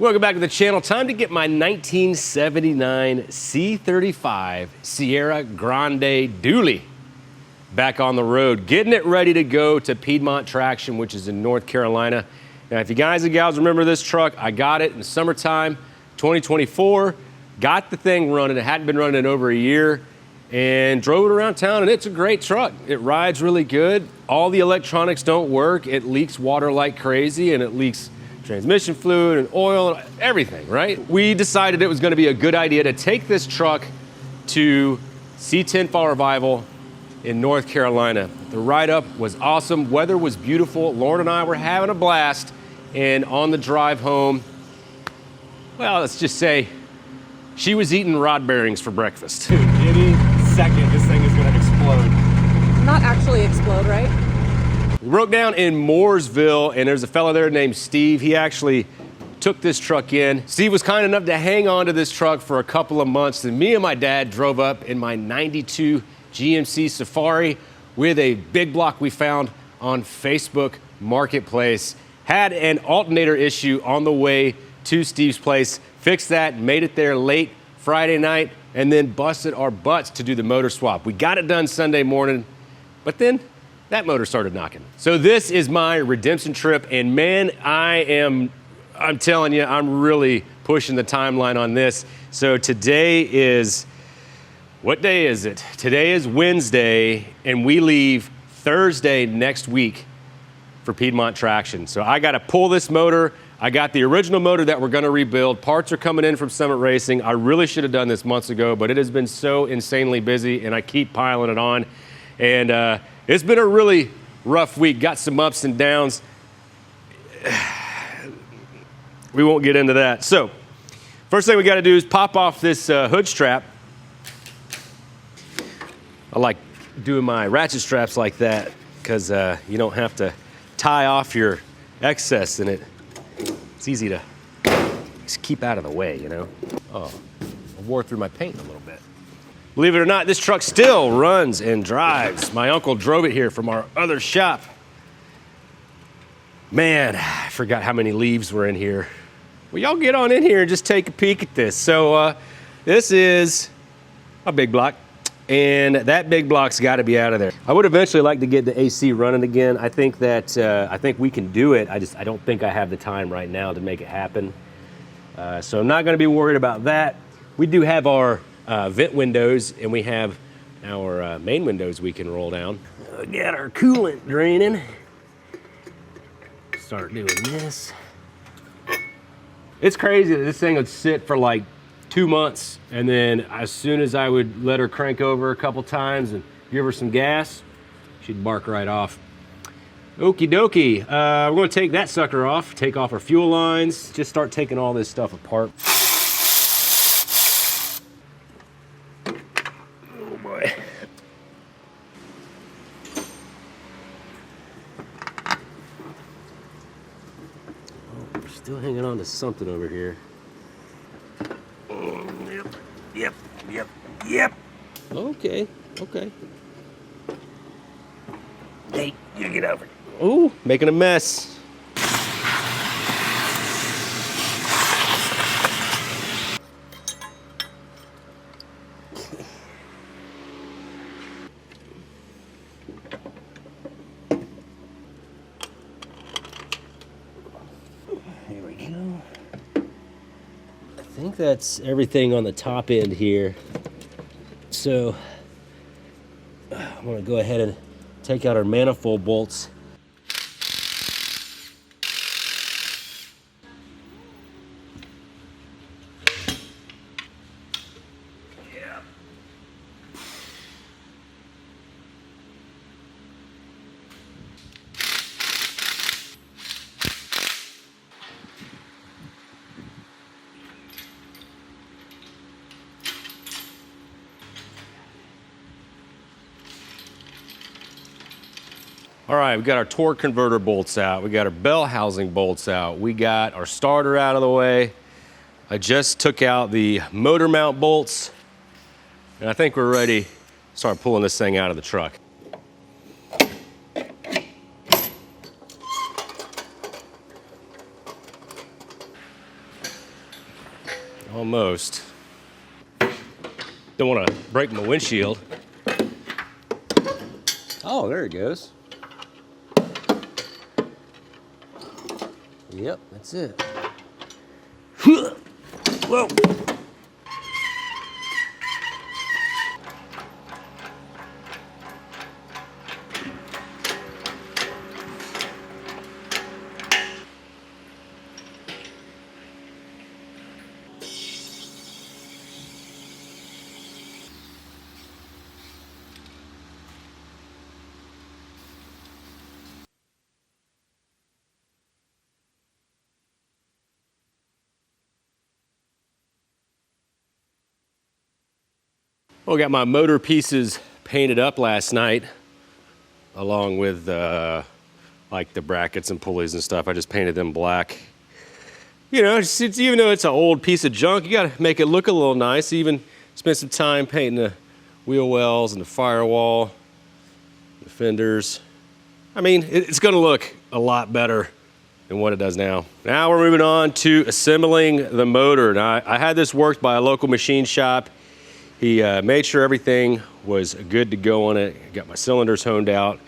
Welcome back to the channel. Time to get my 1979 C35 Sierra Grande Dually back on the road, getting it ready to go to Piedmont Traction, which is in North Carolina. Now, if you guys and gals remember this truck, I got it in summertime 2024, got the thing running. It hadn't been running in over a year, and drove it around town, and it's a great truck. It rides really good. All the electronics don't work. It leaks water like crazy, and it leaks transmission fluid and oil and everything, right? We decided it was gonna be a good idea to take this truck to C10 Fall Revival in North Carolina. The ride-up was awesome. Weather was beautiful. Lauren and I were having a blast. And on the drive home, well, let's just say she was eating rod bearings for breakfast. Dude, any second, this thing is gonna explode. Not actually explode, right? We broke down in Mooresville, and there's a fella there named Steve. He actually took this truck in. Steve was kind enough to hang on to this truck for a couple of months, and me and my dad drove up in my 92 GMC Safari with a big block we found on Facebook Marketplace. Had an alternator issue on the way to Steve's place, fixed that, made it there late Friday night, and then busted our butts to do the motor swap. We got it done Sunday morning, but then that motor started knocking. So this is my redemption trip, and man, I'm telling you, I'm really pushing the timeline on this. So today is, what day is it? Today is Wednesday, and we leave Thursday next week for Piedmont Traction. So I gotta pull this motor. I got the original motor that we're gonna rebuild. Parts are coming in from Summit Racing. I really should have done this months ago, but it has been so insanely busy, and I keep piling it on. And it's been a really rough week. Got some ups and downs. We won't get into that. So first thing we got to do is pop off this hood strap. I like doing my ratchet straps like that because you don't have to tie off your excess, and it's easy to just keep out of the way, you know. Oh, I wore through my paint a little bit. Believe it or not, this truck still runs and drives. My uncle drove it here from our other shop. Man, I forgot how many leaves were in here. Well, y'all get on in here and just take a peek at this. So this is a big block, and that big block's gotta be out of there. I would eventually like to get the AC running again. I think that, I think we can do it. I don't think I have the time right now to make it happen. So I'm not gonna be worried about that. We do have our vent windows, and we have our main windows we can roll down. We got our coolant draining. Start doing this. It's crazy that this thing would sit for like 2 months, and then as soon as I would let her crank over a couple times and give her some gas, she'd bark right off. Okie dokie. We're gonna take that sucker off, take off our fuel lines, just start taking all this stuff apart. Still hanging on to something over here. Yep. Okay. Hey, you get over. Ooh, making a mess. Here we go. I think that's everything on the top end here. So I'm gonna go ahead and take out our manifold bolts. All right, we got our torque converter bolts out. We got our bell housing bolts out. We got our starter out of the way. I just took out the motor mount bolts, and I think we're ready to start pulling this thing out of the truck. Almost. Don't want to break my windshield. Oh, there it goes. Yep, that's it. Whoa. Well, I got my motor pieces painted up last night, along with like the brackets and pulleys and stuff. I just painted them black. You know, even though it's an old piece of junk, you got to make it look a little nice. Even spent some time painting the wheel wells and the firewall, the fenders. I mean, it's going to look a lot better than what it does now. Now we're moving on to assembling the motor. Now, I had this worked by a local machine shop. He made sure everything was good to go on it. Got my cylinders honed out.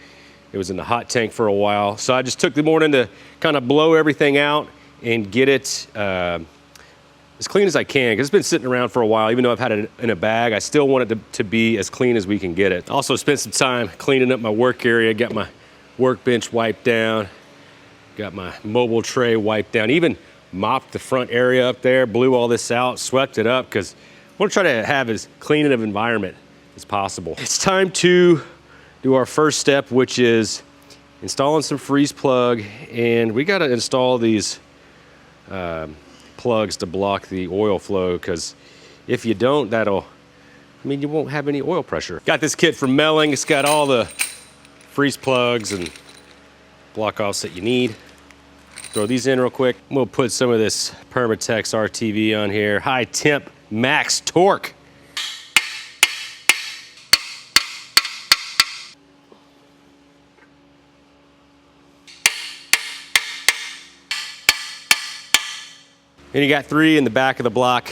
It was in the hot tank for a while. So I just took the morning to kind of blow everything out and get it as clean as I can, because it's been sitting around for a while. Even though I've had it in a bag, I still want it to be as clean as we can get it. Also spent some time cleaning up my work area. Got my workbench wiped down. Got my mobile tray wiped down. Even mopped the front area up there, blew all this out, swept it up, because I want to try to have as clean of an environment as possible. It's time to do our first step, which is installing some freeze plug, and we got to install these plugs to block the oil flow, because if you don't, you won't have any oil pressure. Got this kit from Melling. It's got all the freeze plugs and block offs that you need. Throw these in real quick. We'll put some of this Permatex RTV on here. High temp max torque. And you got 3 in the back of the block.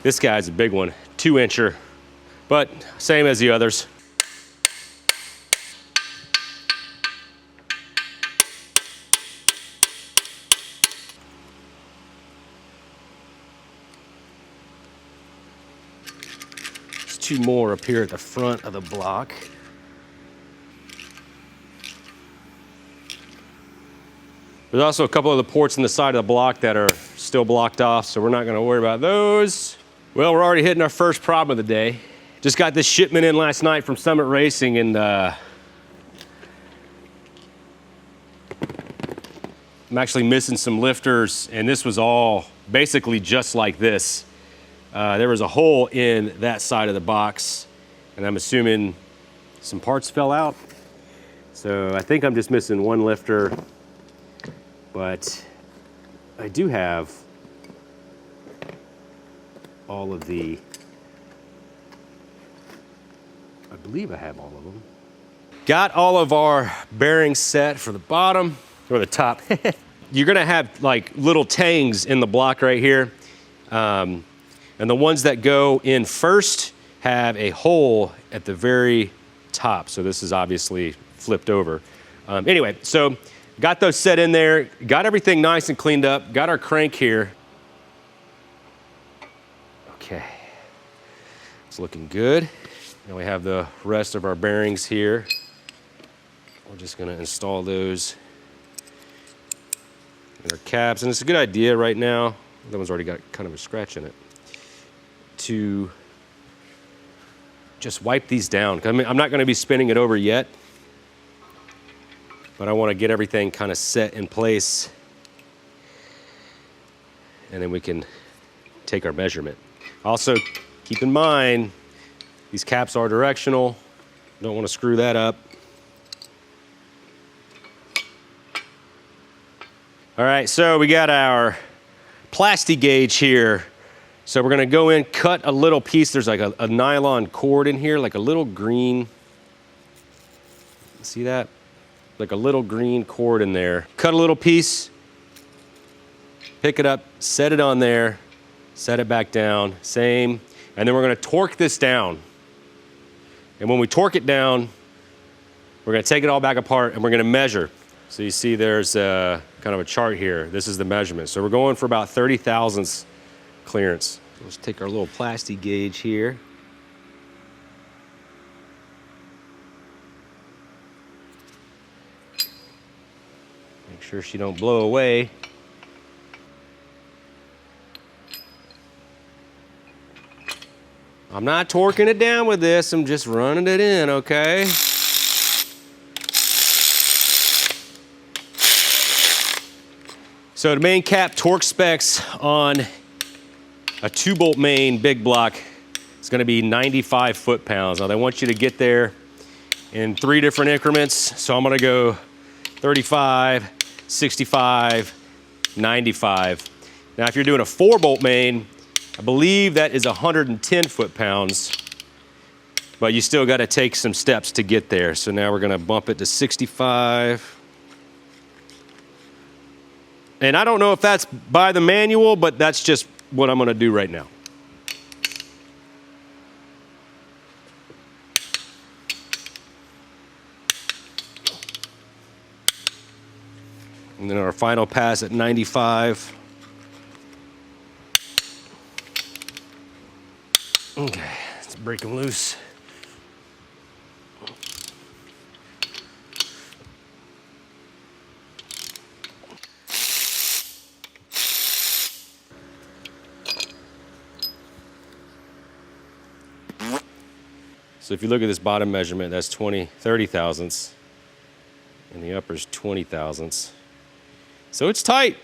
This guy's a big one, 2-incher, but same as the others. There's 2 more up here at the front of the block. There's also a couple of the ports in the side of the block that are still blocked off, so we're not going to worry about those. Well, we're already hitting our first problem of the day. Just got this shipment in last night from Summit Racing, and I'm actually missing some lifters, and this was all basically just like this. There was a hole in that side of the box, and I'm assuming some parts fell out. So I think I'm just missing 1 lifter. But I do have all of the, I believe I have all of them. Got all of our bearings set for the bottom, or the top. You're gonna have like little tangs in the block right here. And the ones that go in first have a hole at the very top. So this is obviously flipped over. Anyway, so got those set in there, got everything nice and cleaned up, got our crank here. Okay, it's looking good. Now we have the rest of our bearings here. We're just gonna install those in our caps, and it's a good idea right now, that one's already got kind of a scratch in it, to just wipe these down. I mean, I'm not gonna be spinning it over yet, but I want to get everything kind of set in place, and then we can take our measurement. Also, keep in mind, these caps are directional. Don't want to screw that up. All right, so we got our plasti gauge here. So we're going to go in, cut a little piece. There's like a nylon cord in here, like a little green. See that? Like a little green cord in there. Cut a little piece, pick it up, set it on there, Set it back down, same. And then we're gonna torque this down. And when we torque it down, we're gonna take it all back apart and we're gonna measure. So you see there's kind of a chart here. This is the measurement. So we're going for about 30 thousandths clearance. So let's take our little plastic gauge here. Make sure she don't blow away. I'm not torquing it down with this, I'm just running it in, okay? So the main cap torque specs on a 2-bolt main big block is gonna be 95 foot-pounds. Now they want you to get there in 3 different increments. So I'm gonna go 35, 65, 95. Now if you're doing a 4-bolt main, I believe that is 110 foot-pounds, but you still got to take some steps to get there. So now we're going to bump it to 65. And I don't know if that's by the manual, but that's just what I'm going to do right now. And then our final pass at 95. Okay, let's break them loose. So if you look at this bottom measurement, that's 30 thousandths, and the upper's 20 thousandths. So it's tight.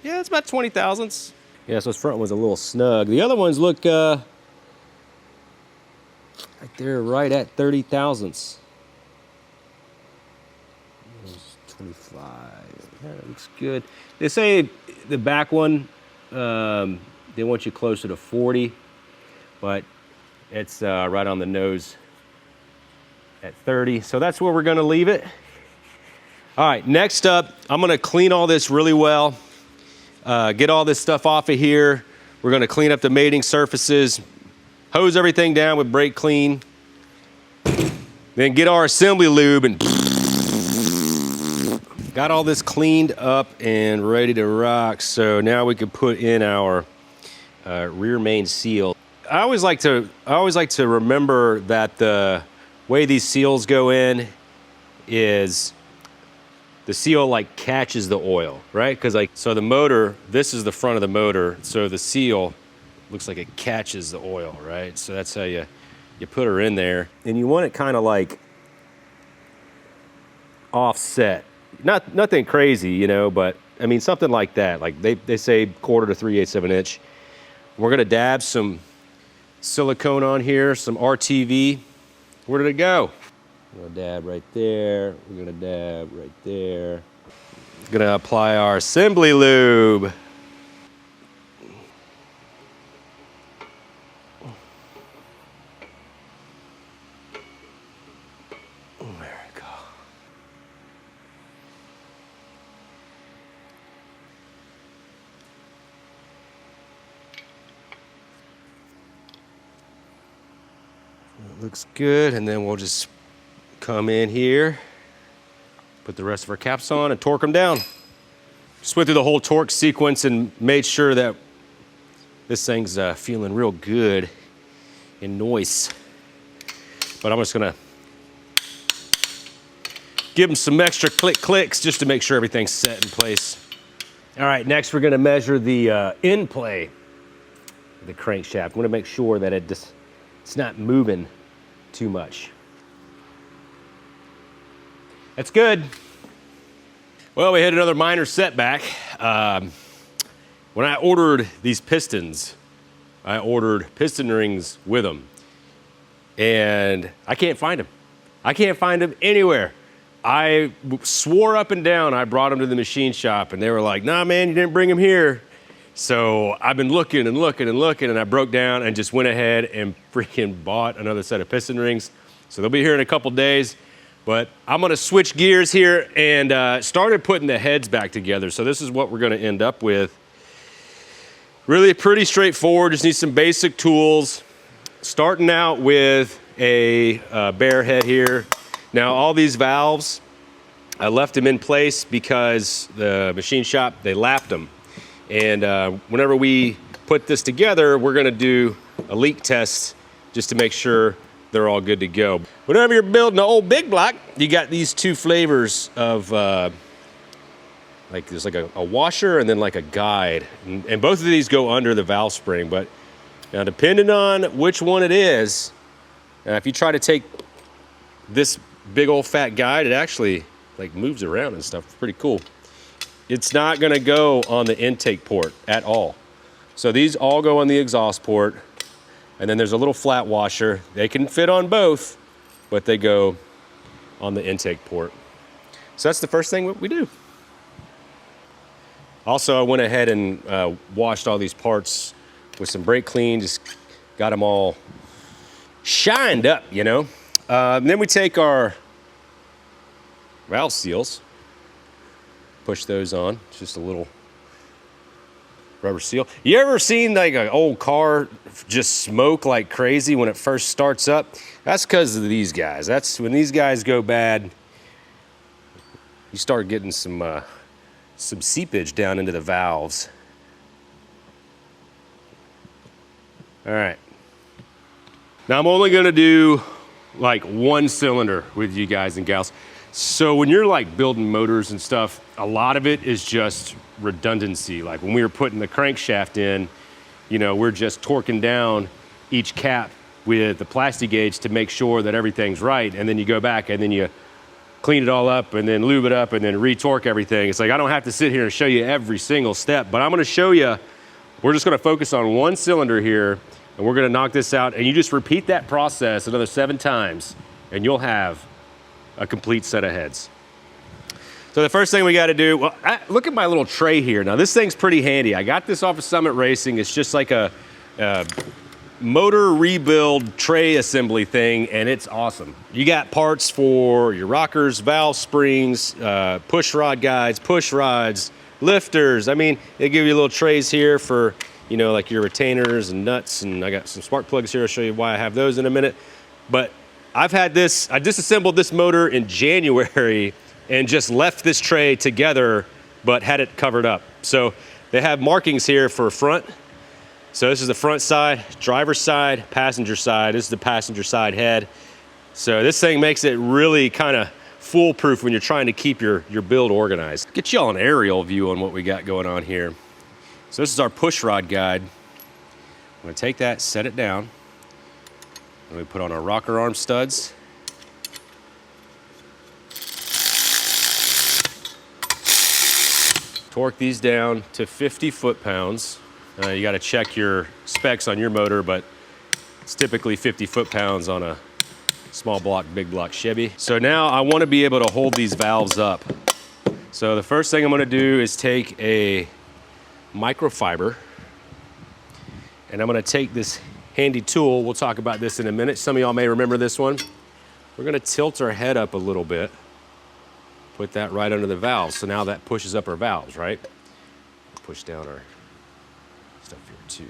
Yeah, it's about 20 thousandths. Yeah, so this front one's a little snug. The other ones look like they're right at 30 thousandths. 25. Yeah, that looks good. They say the back one, they want you closer to 40, but it's right on the nose at 30. So that's where we're gonna leave it. All right, next up, I'm gonna clean all this really well. Get all this stuff off of here. We're gonna clean up the mating surfaces, hose everything down with brake clean, then get our assembly lube and got all this cleaned up and ready to rock. So now we can put in our rear main seal. I always like to remember that the way these seals go in is the seal like catches the oil, right? Because so the motor, this is the front of the motor, so the seal looks like it catches the oil, right? So that's how you put her in there. And you want it kind of like offset. Nothing crazy, you know, but I mean something like that. Like they say 1/4 to 3/8 of an inch. We're gonna dab some silicone on here, some RTV. Where did it go? We're gonna dab right there. We're gonna dab right there. Gonna apply our assembly lube. There we go. It looks good, and then we'll just come in here, put the rest of our caps on and torque them down. Just went through the whole torque sequence and made sure that this thing's feeling real good and nice. But I'm just gonna give them some extra clicks just to make sure everything's set in place. All right, next we're gonna measure the end play of the crankshaft. We wanna make sure that it's not moving too much. That's good. Well, we had another minor setback. When I ordered these pistons, I ordered piston rings with them, and I can't find them. I can't find them anywhere. I swore up and down I brought them to the machine shop, and they were like, nah, man, you didn't bring them here. So I've been looking and looking and looking, and I broke down and just went ahead and freaking bought another set of piston rings. So they'll be here in a couple days. But I'm gonna switch gears here and started putting the heads back together. So this is what we're gonna end up with. Really pretty straightforward, just need some basic tools. Starting out with a bare head here. Now all these valves, I left them in place because the machine shop, they lapped them. And whenever we put this together, we're gonna do a leak test just to make sure they're all good to go. Whenever you're building an old big block, you got these two flavors of, like there's like a washer and then like a guide. And both of these go under the valve spring, but now depending on which one it is, if you try to take this big old fat guide, it actually like moves around and stuff. It's pretty cool. It's not gonna go on the intake port at all. So these all go on the exhaust port, and then there's a little flat washer. They can fit on both, but they go on the intake port. So that's the first thing we do. Also, I went ahead and washed all these parts with some brake clean, just got them all shined up, you know. Then we take our valve seals, push those on. It's just a little rubber seal. You ever seen like an old car just smoke like crazy when it first starts up? That's because of these guys. That's when these guys go bad, you start getting some seepage down into the valves. All right. Now I'm only gonna do like one cylinder with you guys and gals. So when you're like building motors and stuff, a lot of it is just redundancy. Like when we were putting the crankshaft in, you know, we're just torquing down each cap with the plastic gauge to make sure that everything's right. And then you go back and then you clean it all up and then lube it up and then re-torque everything. It's like I don't have to sit here and show you every single step, but I'm gonna show you, we're just gonna focus on one cylinder here and we're gonna knock this out, and you just repeat that process another 7 times and you'll have a complete set of heads. So the first thing we gotta do, well, look at my little tray here. Now this thing's pretty handy. I got this off of Summit Racing. It's just like a motor rebuild tray assembly thing, and it's awesome. You got parts for your rockers, valve springs, push rod guides, push rods, lifters. I mean, they give you little trays here for, you know, like your retainers and nuts, and I got some spark plugs here. I'll show you why I have those in a minute. But I've had this, I disassembled this motor in January and just left this tray together, but had it covered up. So they have markings here for front. So this is the front side, driver's side, passenger side. This is the passenger side head. So this thing makes it really kind of foolproof when you're trying to keep your build organized. Get y'all an aerial view on what we got going on here. So this is our push rod guide. I'm gonna take that, set it down, and we put on our rocker arm studs. Torque these down to 50 foot-pounds. You got to check your specs on your motor, but it's typically 50 foot-pounds on a small block, big block Chevy. So now I want to be able to hold these valves up. So the first thing I'm going to do is take a microfiber, and I'm going to take this handy tool. We'll talk about this in a minute. Some of y'all may remember this one. We're going to tilt our head up a little bit. Put that right under the valves. So now that pushes up our valves, right? Push down our stuff here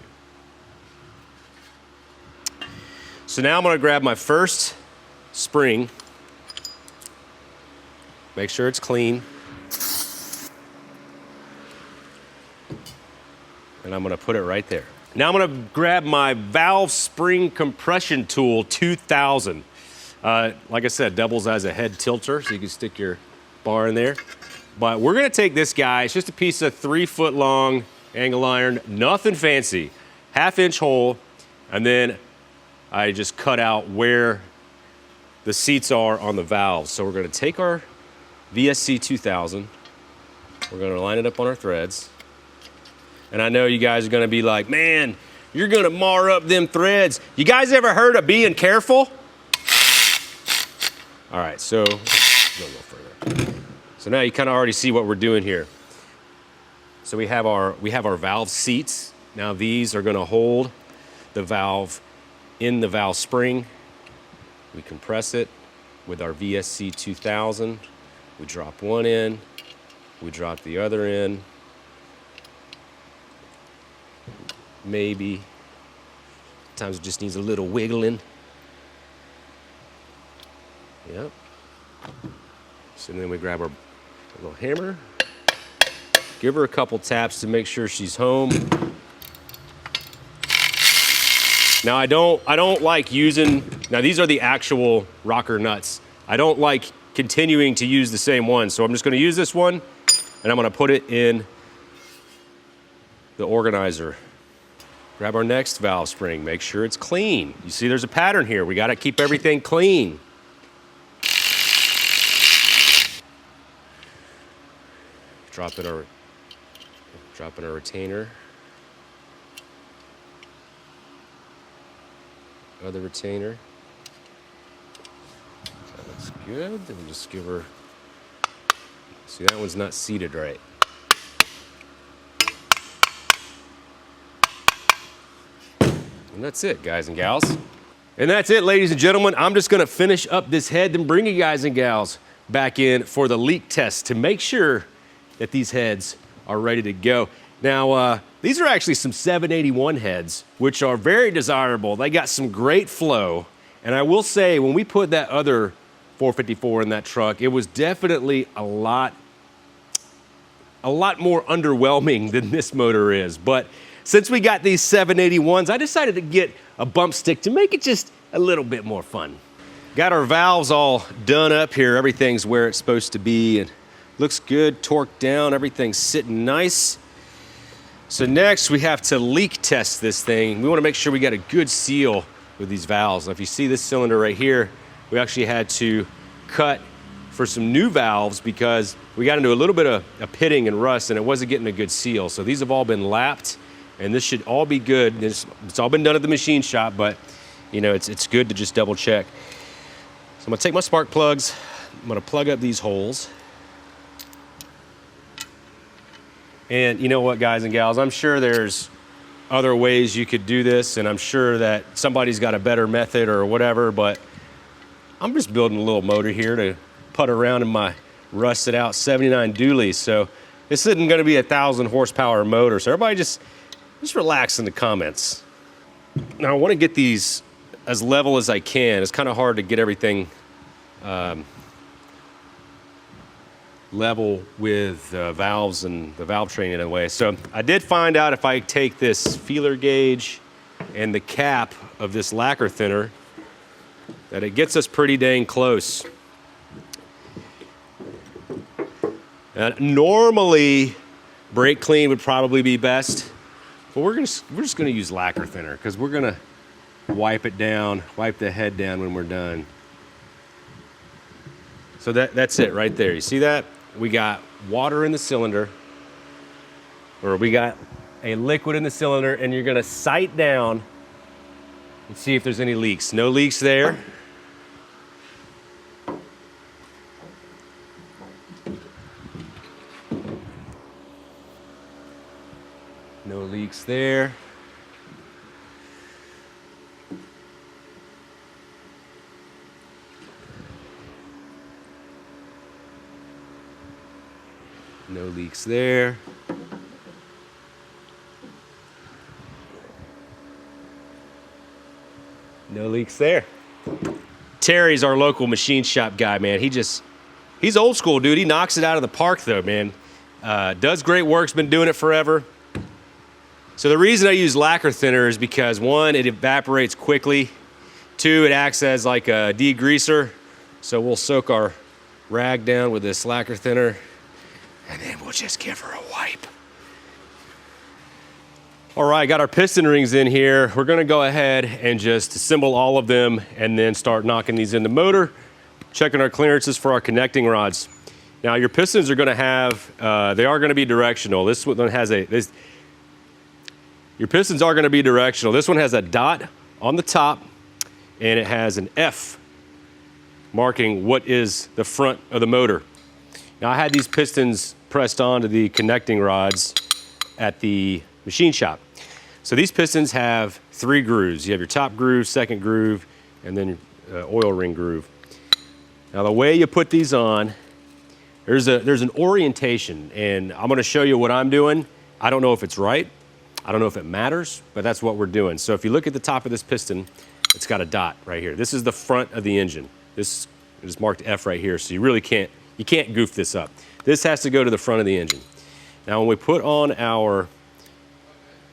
too. So now I'm gonna grab my first spring, make sure it's clean, and I'm gonna put it right there. Now I'm gonna grab my valve spring compression tool 2000. Like I said, doubles as a head tilter, so you can stick your bar in there. But we're gonna take this guy, it's just a piece of 3 foot long angle iron, nothing fancy, 1/2 inch hole, and then I just cut out where the seats are on the valves. So we're gonna take our VSC 2000, we're gonna line it up on our threads. And I know you guys are gonna be like, man, you're gonna mar up them threads. You guys ever heard of being careful? All right, so go a little further. So now you kind of already see what we're doing here. So we have our valve seats. Now these are going to hold the valve in the valve spring. We compress it, with our VSC 2000. We drop one in, we drop the other in. Maybe. Sometimes it just needs a little wiggling. Yep. So then we grab our little hammer, give her a couple taps to make sure she's home. Now I don't like using, now these are the actual rocker nuts. I don't like continuing to use the same one, so I'm just gonna use this one and I'm gonna put it in the organizer. Grab our next valve spring, make sure it's clean. You see there's a pattern here. We gotta keep everything clean. Drop in our retainer. Other retainer. That looks good. Then we'll just give her, see that one's not seated right. And that's it, guys and gals. And that's it, ladies and gentlemen. I'm just gonna finish up this head and bring you guys and gals back in for the leak test to make sure that these heads are ready to go. Now, these are actually some 781 heads, which are very desirable. They got some great flow. And I will say, when we put that other 454 in that truck, it was definitely a lot more underwhelming than this motor is. But since we got these 781s, I decided to get a bump stick to make it just a little bit more fun. Got our valves all done up here. Everything's where it's supposed to be. And looks good, torqued down, everything's sitting nice. So next we have to leak test this thing. We want to make sure we got a good seal with these valves. Now, if you see this cylinder right here, we actually had to cut for some new valves because we got into a little bit of pitting and rust and it wasn't getting a good seal. So these have all been lapped and this should all be good. It's all been done at the machine shop, but you know, it's good to just double check. So I'm gonna take my spark plugs, I'm gonna plug up these holes. And you know what, guys and gals, I'm sure there's other ways you could do this, and I'm sure that somebody's got a better method or whatever, but I'm just building a little motor here to putt around in my rusted out 79 dually. So this isn't gonna be a 1,000 horsepower motor, so everybody just relax in the comments. Now I wanna get these as level as I can. It's kind of hard to get everything level with valves and the valve train in a way. So I did find out if I take this feeler gauge and the cap of this lacquer thinner that it gets us pretty dang close. Normally brake clean would probably be best, but we're just gonna use lacquer thinner because we're gonna wipe it down, wipe the head down when we're done. So that's it right there. You see that? We got water in the cylinder, or we got a liquid in the cylinder, and you're gonna sight down and see if there's any leaks. No leaks there. No leaks there. No leaks there. No leaks there. Terry's our local machine shop guy, man. He's old school, dude. He knocks it out of the park though, man. Does great work, has been doing it forever. So the reason I use lacquer thinner is because one, it evaporates quickly. Two, it acts as like a degreaser. So we'll soak our rag down with this lacquer thinner and then we'll just give her a wipe. All right, got our piston rings in here. We're gonna go ahead and just assemble all of them and then start knocking these in the motor, checking our clearances for our connecting rods. Now your pistons are gonna have, they are gonna be directional. This one has your pistons are gonna be directional. This one has a dot on the top and it has an F marking what is the front of the motor. Now I had these pistons pressed onto the connecting rods at the machine shop. So these pistons have 3 grooves. You have your top groove, second groove, and then oil ring groove. Now the way you put these on, there's an orientation, and I'm gonna show you what I'm doing. I don't know if it's right. I don't know if it matters, but that's what we're doing. So if you look at the top of this piston, it's got a dot right here. This is the front of the engine. This is marked F right here, so you can't goof this up. This has to go to the front of the engine. Now when we put on our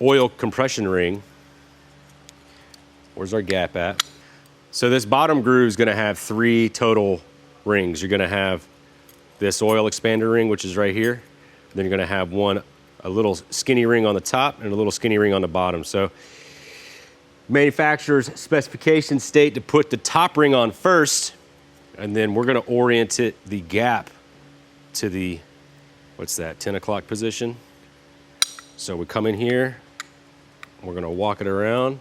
oil compression ring, where's our gap at? So this bottom groove is gonna have 3 total rings. You're gonna have this oil expander ring, which is right here. Then you're gonna have a little skinny ring on the top and a little skinny ring on the bottom. So manufacturer's specifications state to put the top ring on first, and then we're gonna orient the gap to the, what's that, 10 o'clock position. So we come in here, we're gonna walk it around.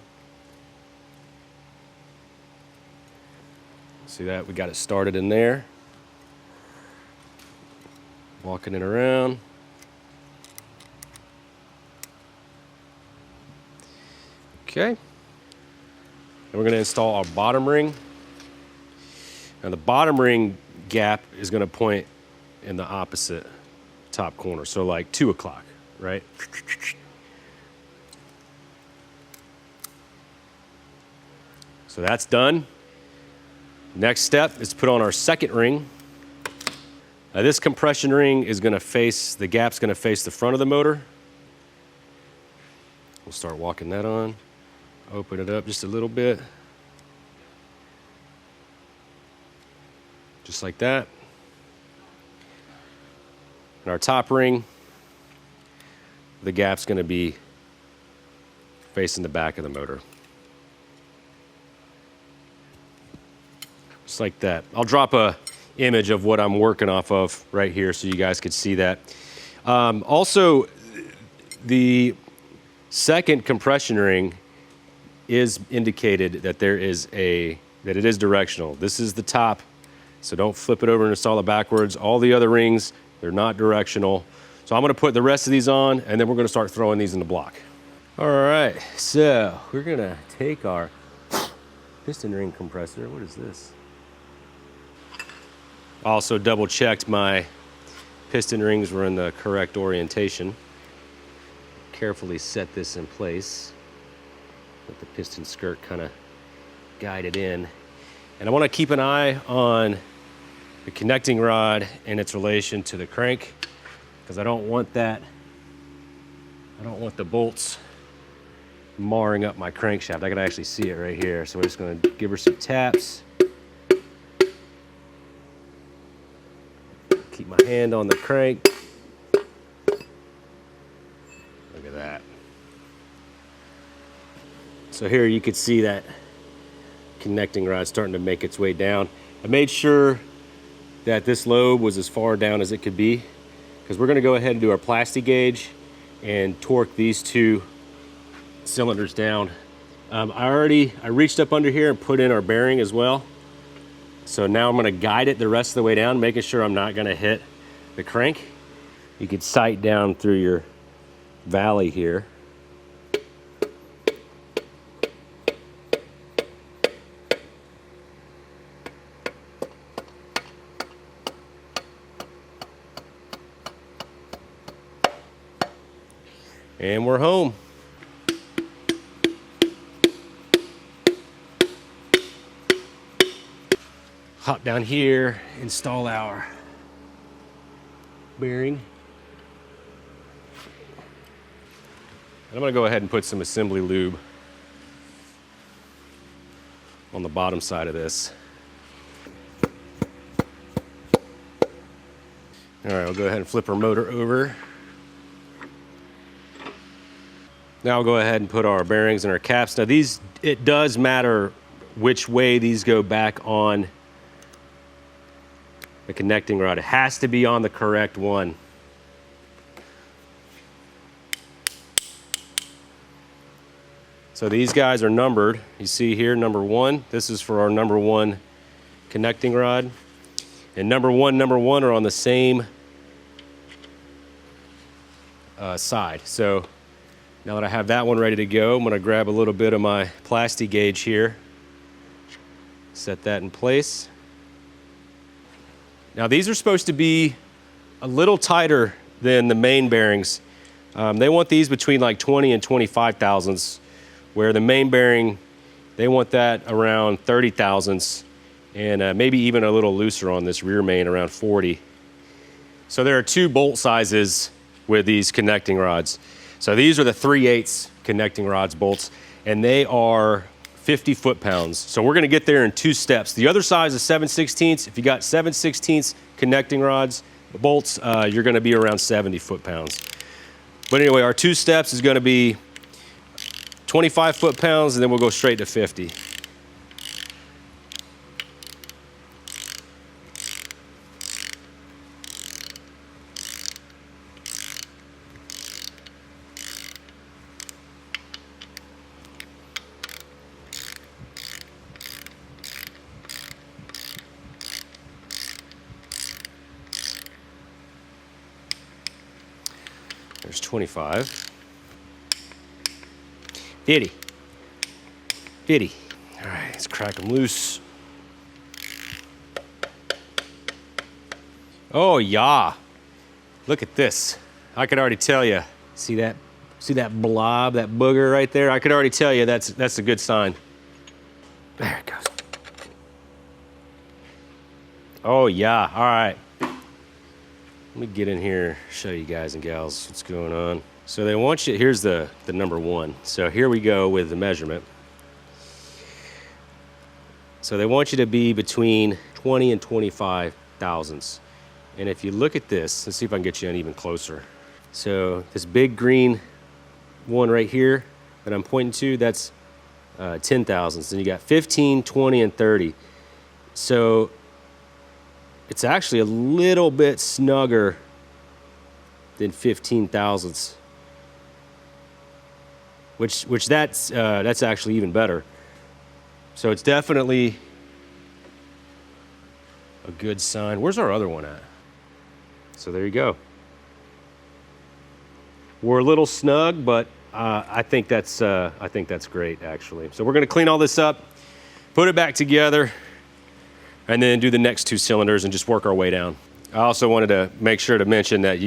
See that, we got it started in there. Walking it around. Okay. And we're gonna install our bottom ring. Now the bottom ring gap is gonna point in the opposite top corner. So like 2 o'clock, right? So that's done. Next step is to put on our second ring. Now this compression ring is gonna face, the gap's gonna face the front of the motor. We'll start walking that on. Open it up just a little bit. Just like that. And our top ring, the gap's gonna be facing the back of the motor. Just like that. I'll drop a image of what I'm working off of right here so you guys could see that. Also, the second compression ring is indicated that that it is directional. This is the top, so don't flip it over and install it backwards. All the other rings, they're not directional. So I'm gonna put the rest of these on, and then we're gonna start throwing these in the block. All right, so we're gonna take our piston ring compressor. What is this? Also double checked my piston rings were in the correct orientation. Carefully set this in place. Let the piston skirt kind of guide it in. And I want to keep an eye on the connecting rod and its relation to the crank, because I don't want the bolts marring up my crankshaft. I can actually see it right here. So we're just going to give her some taps. Keep my hand on the crank. Look at that. So here you could see that connecting rod starting to make its way down. I made sure that this lobe was as far down as it could be, because we're going to go ahead and do our plastic gauge and torque these 2 cylinders down. I reached up under here and put in our bearing as well. So now I'm going to guide it the rest of the way down, making sure I'm not going to hit the crank. You could sight down through your valley here. And we're home. Hop down here, install our bearing. And I'm gonna go ahead and put some assembly lube on the bottom side of this. All right, we'll go ahead and flip our motor over. Now we'll go ahead and put our bearings and our caps. Now these, it does matter which way these go back on the connecting rod. It has to be on the correct one. So these guys are numbered. You see here, number 1. This is for our number 1 connecting rod. And number one are on the same side. So now that I have that one ready to go, I'm gonna grab a little bit of my plastic gauge here, set that in place. Now these are supposed to be a little tighter than the main bearings. They want these between like 20 and 25 thousandths, where the main bearing, they want that around 30 thousandths, and maybe even a little looser on this rear main, around 40. So there are two bolt sizes with these connecting rods. So these are the 3/8 connecting rods bolts, and they are 50 foot-pounds. So we're gonna get there in 2 steps. The other size is 7/16. If you got 7/16 connecting rods, bolts, you're gonna be around 70 foot-pounds. But anyway, our 2 steps is gonna be 25 foot-pounds, and then we'll go straight to 50. There's 25. 50. 50. All right, let's crack them loose. Oh, yeah. Look at this. I could already tell you. See that blob, that booger right there? I could already tell you that's a good sign. There it goes. Oh, yeah. All right. Let me get in here, show you guys and gals what's going on. So they want you, here's the number 1. So here we go with the measurement. So they want you to be between 20 and 25 thousandths. And if you look at this, let's see if I can get you in even closer. So this big green one right here that I'm pointing to, that's 10 thousandths. And you got 15, 20, and 30. So it's actually a little bit snugger than 15 thousandths, which that's actually even better. So it's definitely a good sign. Where's our other one at? So there you go. We're a little snug, but I think that's great actually. So we're gonna clean all this up, put it back together, and then do the next 2 cylinders and just work our way down. I also wanted to make sure to mention that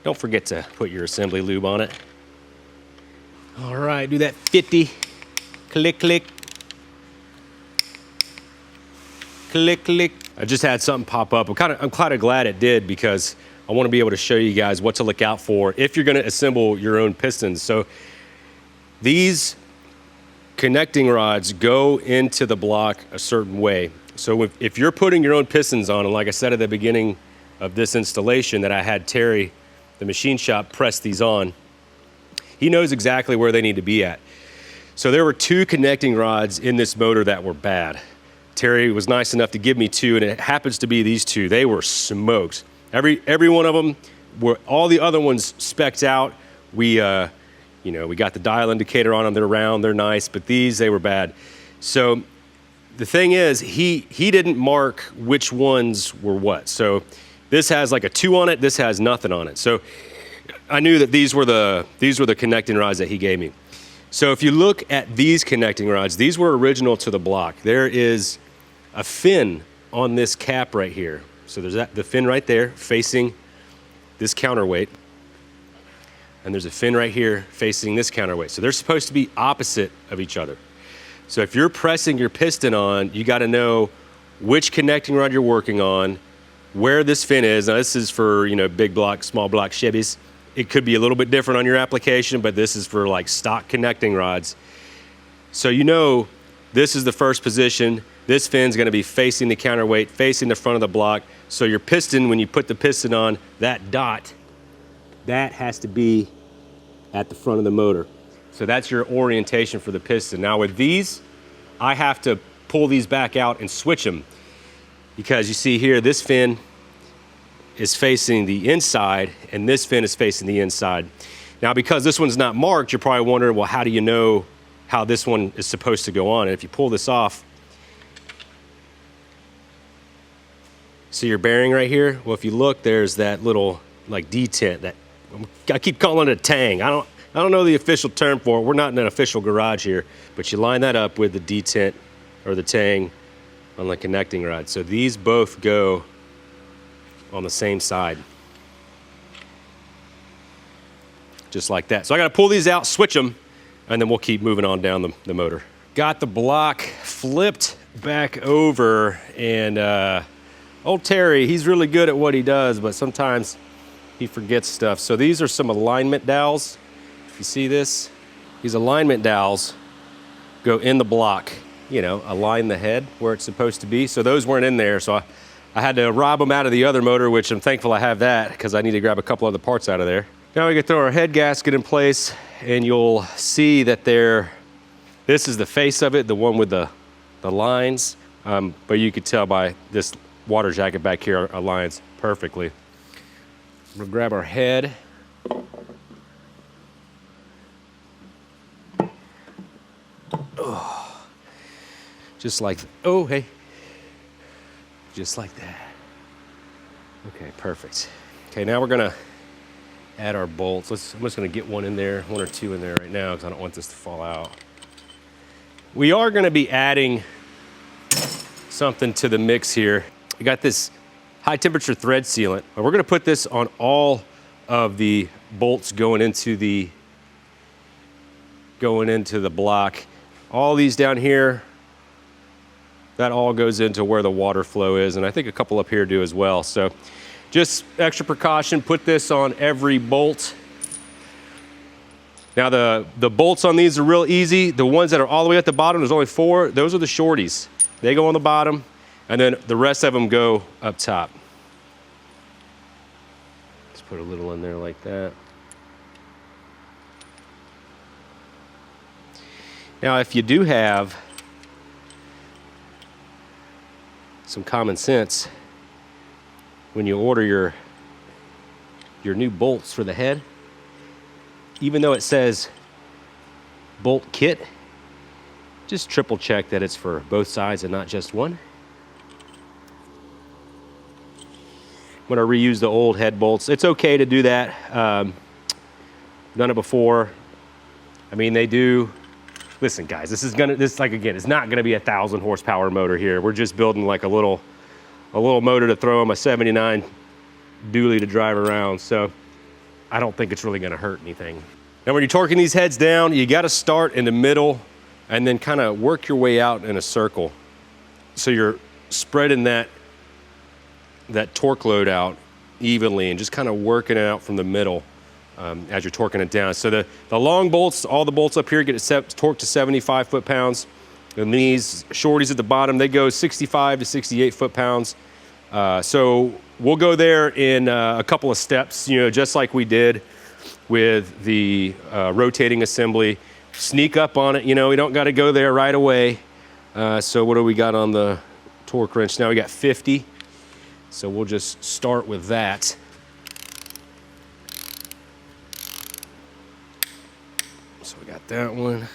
don't forget to put your assembly lube on it. All right, do that 50, click, click, click, click. I just had something pop up. I'm kind of glad it did, because I want to be able to show you guys what to look out for if you're gonna assemble your own pistons. So these connecting rods go into the block a certain way. So if you're putting your own pistons on, and like I said at the beginning of this installation that I had Terry, the machine shop, press these on, he knows exactly where they need to be at. So there were 2 connecting rods in this motor that were bad. Terry was nice enough to give me 2, and it happens to be these 2. They were smoked. Every one of them were, all the other ones specced out. We got the dial indicator on them. They're round, they're nice, but they were bad. So the thing is, he didn't mark which ones were what. So this has like a 2 on it, this has nothing on it. So I knew that these were the connecting rods that he gave me. So if you look at these connecting rods, these were original to the block. There is a fin on this cap right here. So there's the fin right there facing this counterweight. And there's a fin right here facing this counterweight. So they're supposed to be opposite of each other. So if you're pressing your piston on, you got to know which connecting rod you're working on, where this fin is. Now this is for, big block, small block Chevys. It could be a little bit different on your application, but this is for like stock connecting rods. So this is the first position. This fin's gonna be facing the counterweight, facing the front of the block. So your piston, when you put the piston on, that dot, that has to be at the front of the motor. So that's your orientation for the piston. Now with these, I have to pull these back out and switch them, because you see here, this fin is facing the inside and this fin is facing the inside. Now because this one's not marked, you're probably wondering, well, how do you know how this one is supposed to go on? And if you pull this off, see your bearing right here? Well, if you look, there's that little like detent that I keep calling it a tang. I don't know the official term for it. We're not in an official garage here, but you line that up with the detent or the tang on the connecting rod. So these both go on the same side. Just like that. So I gotta pull these out, switch them, and then we'll keep moving on down the motor. Got the block flipped back over, and old Terry, he's really good at what he does, but sometimes he forgets stuff. So these are some alignment dowels. If you see this, these alignment dowels go in the block, you know, align the head where it's supposed to be. So those weren't in there, so I had to rob them out of the other motor, which I'm thankful I have that because I need to grab a couple other parts out of there. Now we can throw our head gasket in place, and you'll see that this is the face of it, the one with the lines, but you could tell by this water jacket back here aligns perfectly. We'll grab our head. Oh, just like, oh, hey. Just like that. Okay, perfect. Okay, now we're gonna add our bolts. I'm just gonna get one in there, one or two in there right now because I don't want this to fall out. We are gonna be adding something to the mix here. We got this high temperature thread sealant. We're gonna put this on all of the bolts going into the block. All these down here, that all goes into where the water flow is, and I think a couple up here do as well. So just extra precaution, put this on every bolt. Now the bolts on these are real easy. The ones that are all the way at the bottom, there's only 4, those are the shorties. They go on the bottom, and then the rest of them go up top. Let's put a little in there like that. Now, if you do have some common sense, when you order your new bolts for the head, even though it says bolt kit, just triple check that it's for both sides and not just one. I'm gonna reuse the old head bolts. It's okay to do that. Done it before. I mean, they do. Listen, guys, again, it's not gonna be 1,000 horsepower motor here. We're just building like a little motor to throw on my 79 dually to drive around. So I don't think it's really gonna hurt anything. Now, when you're torquing these heads down, you gotta start in the middle and then kind of work your way out in a circle. So you're spreading that torque load out evenly and just kind of working it out from the middle as you're torquing it down. So the long bolts, all the bolts up here get torqued to 75 foot-pounds. And these shorties at the bottom, they go 65 to 68 foot-pounds. So we'll go there in a couple of steps, you know, just like we did with the rotating assembly. Sneak up on it, you know, we don't got to go there right away. So what do we got on the torque wrench? Now we got 50. So we'll just start with that. So we got that one.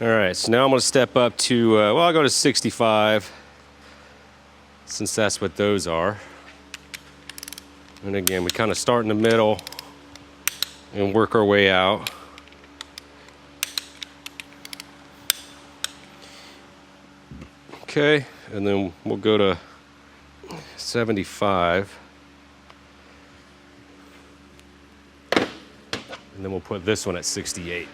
All right, so now I'm gonna step up to, well, I'll go to 65, since that's what those are. And again, we kind of start in the middle and work our way out. Okay, and then we'll go to 75. And then we'll put this one at 68.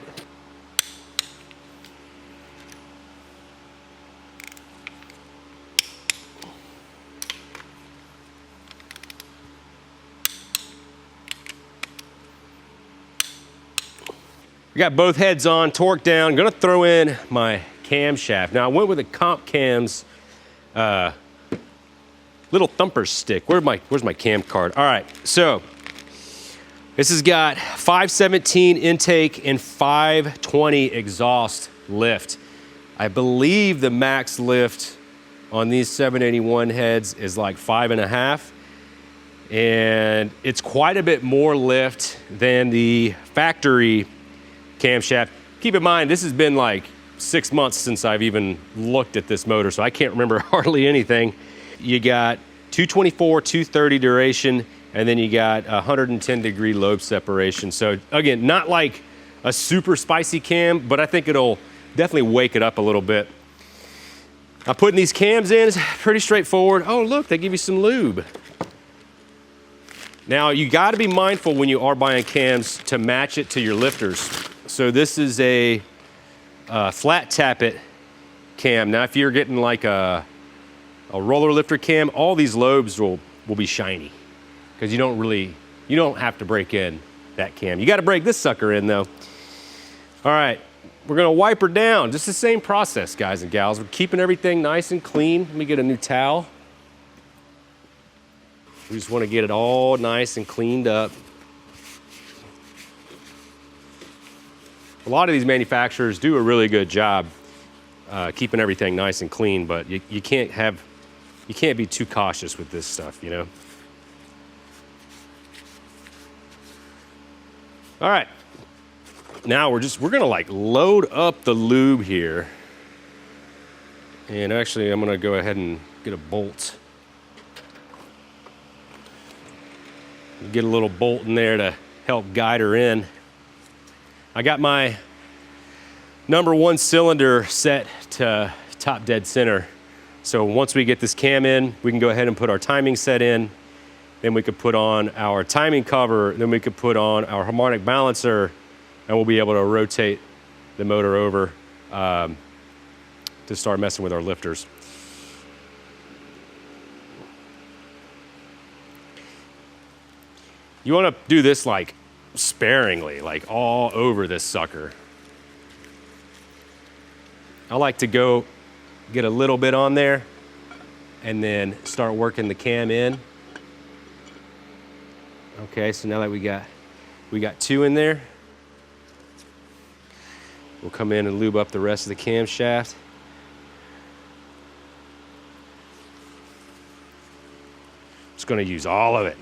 We got both heads on, torque down. I'm gonna throw in my camshaft. Now I went with a Comp Cam's little thumper stick. Where's my cam card? All right, so this has got 517 intake and 520 exhaust lift. I believe the max lift on these 781 heads is like 5.5. And it's quite a bit more lift than the factory camshaft. Keep in mind, this has been like 6 months since I've even looked at this motor, so I can't remember hardly anything. You got 224, 230 duration, and then you got 110 degree lobe separation. So again, not like a super spicy cam, but I think it'll definitely wake it up a little bit. Now putting these cams in is pretty straightforward. Oh, look, they give you some lube. Now you gotta be mindful when you are buying cams to match it to your lifters. So this is a flat tappet cam. Now if you're getting like a roller lifter cam, all these lobes will be shiny because you don't have to break in that cam. You gotta break this sucker in though. All right, we're gonna wipe her down. Just the same process, guys and gals. We're keeping everything nice and clean. Let me get a new towel. We just wanna get it all nice and cleaned up. A lot of these manufacturers do a really good job keeping everything nice and clean, but you can't be too cautious with this stuff, you know? All right, now we're gonna like load up the lube here. And actually I'm gonna go ahead and get a bolt. Get a little bolt in there to help guide her in. I got my #1 cylinder set to top dead center. So once we get this cam in, we can go ahead and put our timing set in. Then we could put on our timing cover. Then we could put on our harmonic balancer, and we'll be able to rotate the motor over to start messing with our lifters. You want to do this like sparingly, like all over this sucker. I like to go get a little bit on there and then start working the cam in. Okay, so now that we got 2 in there, we'll come in and lube up the rest of the camshaft. Just gonna use all of it.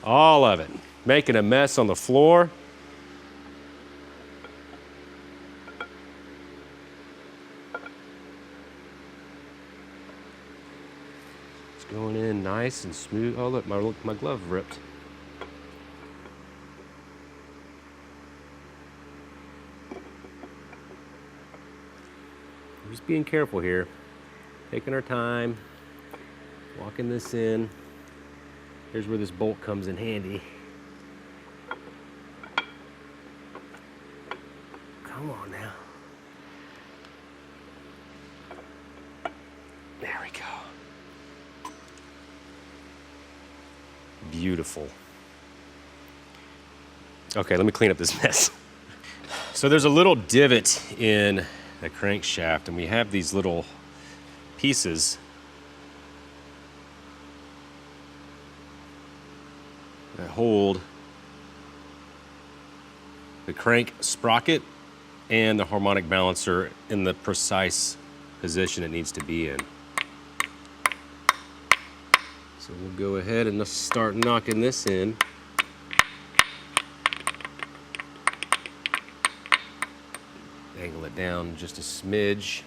All of it. Making a mess on the floor. It's going in nice and smooth. Oh look, my glove ripped. Just being careful here. Taking our time. Walking this in. Here's where this bolt comes in handy. Come on now. There we go. Beautiful. Okay, let me clean up this mess. So there's a little divot in the crankshaft, and we have these little pieces that hold the crank sprocket and the harmonic balancer in the precise position it needs to be in. So we'll go ahead and start knocking this in. Angle it down just a smidge.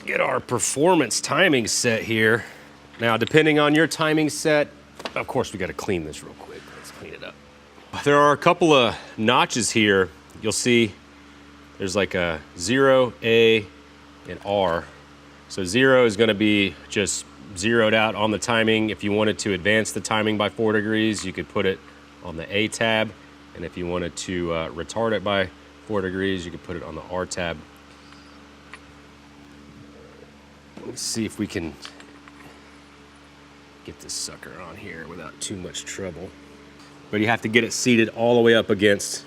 Get our performance timing set here. Now, depending on your timing set, of course, we got to clean this real quick. Let's clean it up. There are a couple of notches here. You'll see there's like a 0, A, and R. So 0 is going to be just zeroed out on the timing. If you wanted to advance the timing by 4 degrees, you could put it on the A tab. And if you wanted to retard it by 4 degrees, you could put it on the R tab. Let's see if we can get this sucker on here without too much trouble. But you have to get it seated all the way up against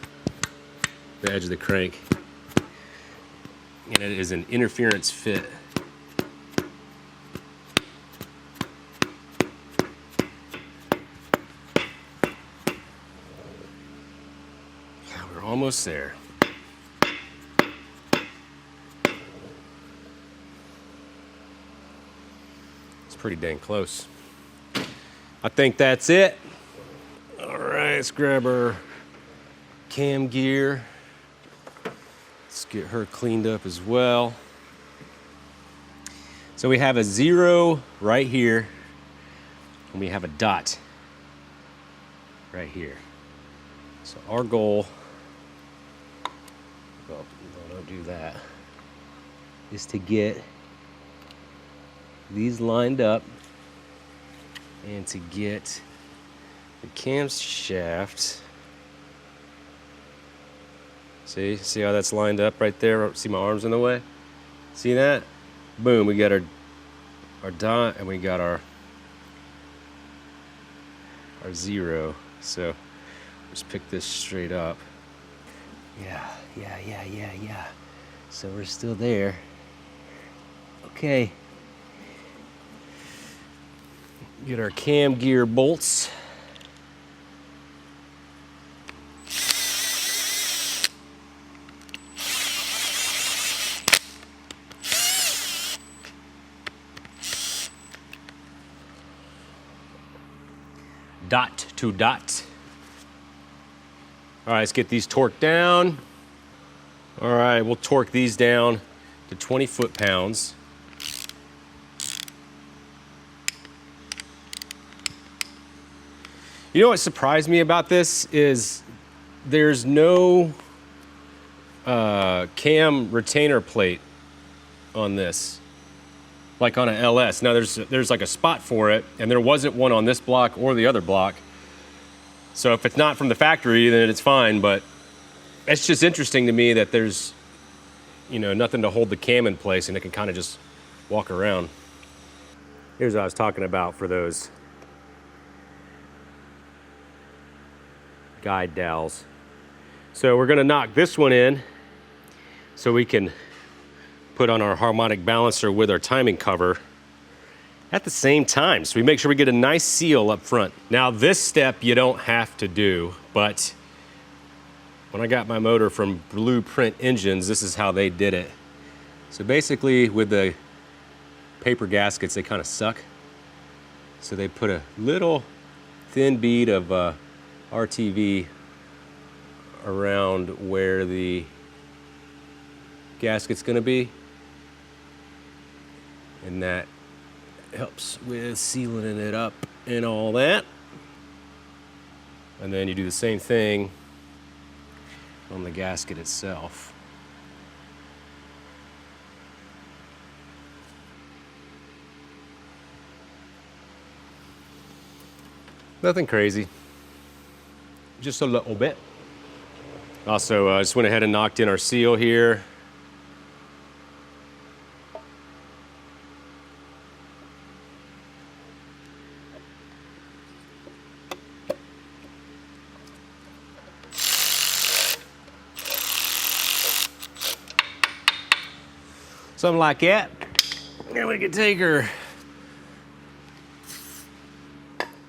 the edge of the crank. And it is an interference fit. We're almost there. It's pretty dang close. I think that's it. All right, let's grab our cam gear. Let's get her cleaned up as well. So we have a 0 right here, and we have a dot right here. So our goal, well, no, don't do that. is to get these lined up and to get the camshaft. See how that's lined up right there? See my arms in the way? See that? Boom, we got our dot and we got our zero. So just pick this straight up. Yeah. So we're still there. Okay. Get our cam gear bolts. Dot to dot. All right, let's get these torqued down. All right, we'll torque these down to 20 foot-pounds. You know what surprised me about this is there's no cam retainer plate on this, like on an LS. Now there's like a spot for it, and there wasn't one on this block or the other block. So if it's not from the factory, then it's fine, but it's just interesting to me that there's, you know, nothing to hold the cam in place and it can kind of just walk around. Here's what I was talking about for those guide dowels. So we're gonna knock this one in so we can put on our harmonic balancer with our timing cover at the same time. So we make sure we get a nice seal up front. Now this step you don't have to do, but when I got my motor from Blueprint Engines, this is how they did it. So basically with the paper gaskets, they kind of suck. So they put a little thin bead of RTV around where the gasket's gonna be. And that helps with sealing it up and all that. And then you do the same thing on the gasket itself. Nothing crazy, just a little bit. Also, I just went ahead and knocked in our seal here. Something like that. And we can take our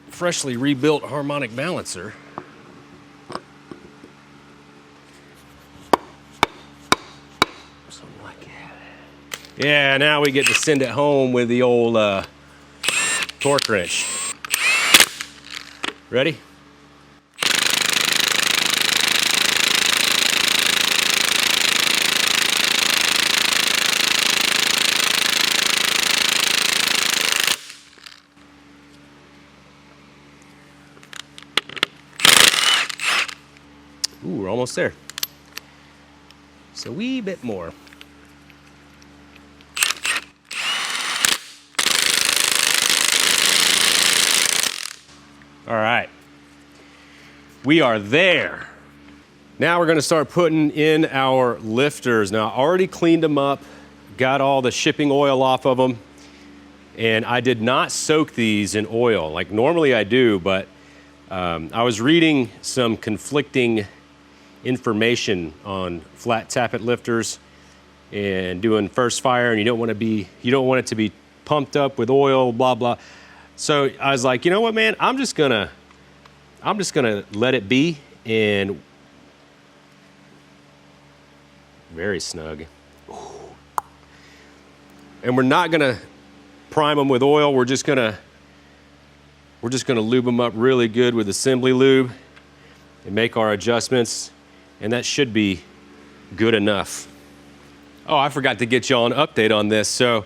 freshly rebuilt harmonic balancer. Something like that. Yeah, now we get to send it home with the old torque wrench. Ready? Ooh, we're almost there. Just a wee bit more. All right. We are there. Now we're going to start putting in our lifters. Now, I already cleaned them up, got all the shipping oil off of them, and I did not soak these in oil like normally I do, but I was reading some conflicting information on flat tappet lifters and doing first fire, and you don't want it to be pumped up with oil, blah blah. So I was like, you know what, man, I'm just gonna let it be. And very snug. And we're not gonna prime them with oil. We're just gonna lube them up really good with assembly lube and make our adjustments. And that should be good enough. Oh, I forgot to get y'all an update on this. So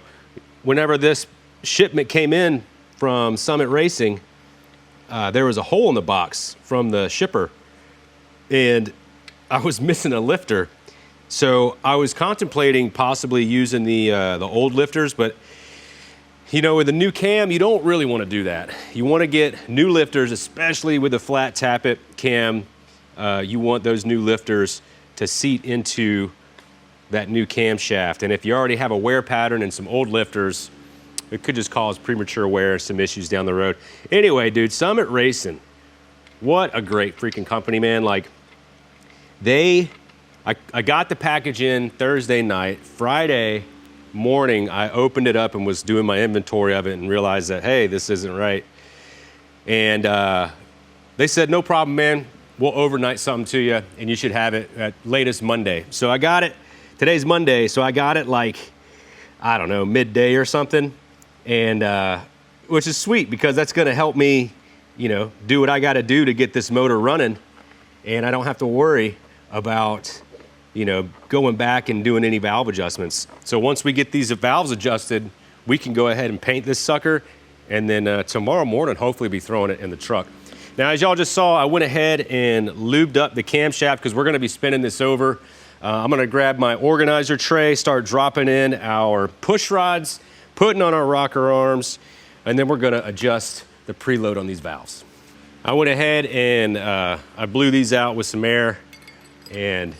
whenever this shipment came in from Summit Racing, there was a hole in the box from the shipper, and I was missing a lifter. So I was contemplating possibly using the old lifters, but you know, with the new cam, you don't really want to do that. You want to get new lifters, especially with the flat tappet cam. You want those new lifters to seat into that new camshaft. And if you already have a wear pattern and some old lifters, it could just cause premature wear and some issues down the road. Anyway, dude, Summit Racing, what a great freaking company, man. Like, I got the package in Thursday night. Friday morning, I opened it up and was doing my inventory of it and realized that, hey, this isn't right. And they said, no problem, man. We'll overnight something to you, and you should have it at latest Monday. So I got it. Today's Monday, so I got it like, I don't know, midday or something. And which is sweet because that's going to help me, you know, do what I got to do to get this motor running. And I don't have to worry about, you know, going back and doing any valve adjustments. So once we get these valves adjusted, we can go ahead and paint this sucker, and then tomorrow morning, hopefully be throwing it in the truck. Now, as y'all just saw, I went ahead and lubed up the camshaft because we're going to be spinning this over. I'm going to grab my organizer tray, start dropping in our push rods, putting on our rocker arms, and then we're going to adjust the preload on these valves. I went ahead and I blew these out with some air, and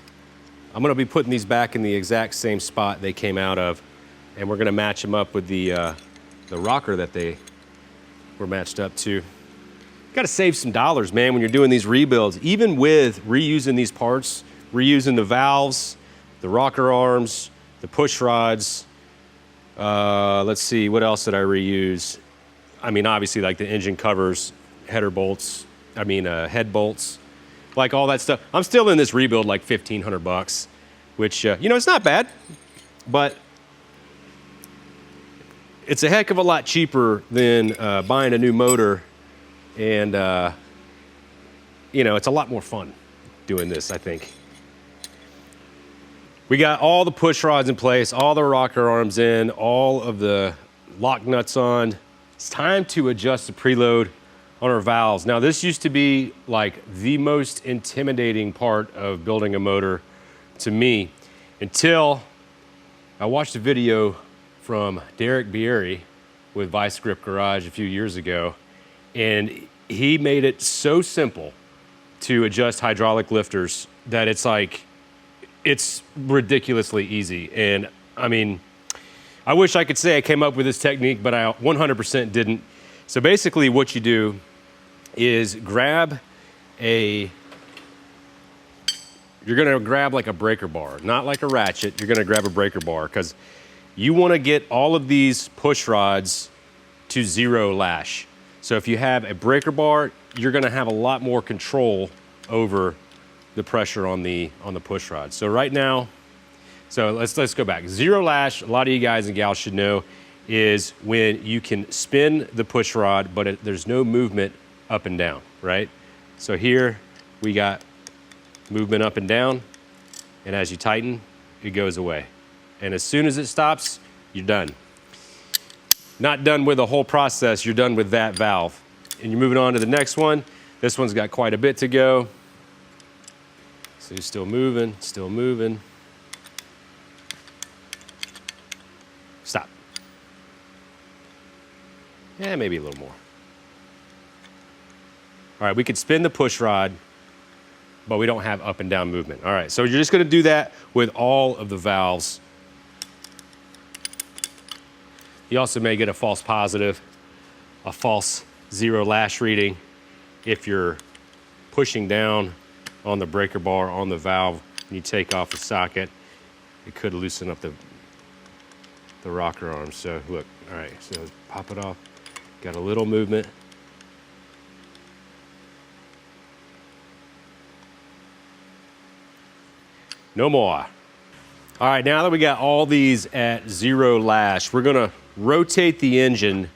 I'm going to be putting these back in the exact same spot they came out of, and we're going to match them up with the rocker that they were matched up to. Got to save some dollars, man, when you're doing these rebuilds. Even with reusing these parts, reusing the valves, the rocker arms, the push rods. Let's see, what else did I reuse? I mean, obviously, like the engine covers, header bolts, head bolts, like all that stuff. I'm still in this rebuild like $1,500, which, you know, it's not bad, but it's a heck of a lot cheaper than buying a new motor. And, you know, it's a lot more fun doing this, I think. We got all the push rods in place, all the rocker arms in, all of the lock nuts on. It's time to adjust the preload on our valves. Now, this used to be like the most intimidating part of building a motor to me until I watched a video from Derek Bieri with Vice Grip Garage a few years ago. And he made it so simple to adjust hydraulic lifters that it's like, it's ridiculously easy. And I mean, I wish I could say I came up with this technique, but I 100% didn't. So basically what you do is you're gonna grab like a breaker bar, not like a ratchet. You're gonna grab a breaker bar because you wanna get all of these push rods to 0 lash. So if you have a breaker bar, you're going to have a lot more control over the pressure on the push rod. So right now, so let's go back. 0 lash, a lot of you guys and gals should know, is when you can spin the push rod, but there's no movement up and down, right? So here we got movement up and down, and as you tighten, it goes away. And as soon as it stops, you're done. Not done with the whole process, you're done with that valve. And you're moving on to the next one. This one's got quite a bit to go. So you're still moving, still moving. Stop. Yeah, maybe a little more. All right, we could spin the push rod, but we don't have up and down movement. All right, so you're just gonna do that with all of the valves. You also may get a false positive, a false 0 lash reading if you're pushing down on the breaker bar on the valve and you take off the socket. It could loosen up the rocker arms. So look, all right, so pop it off. Got a little movement. No more. All right, now that we got all these at 0 lash, we're gonna rotate the engine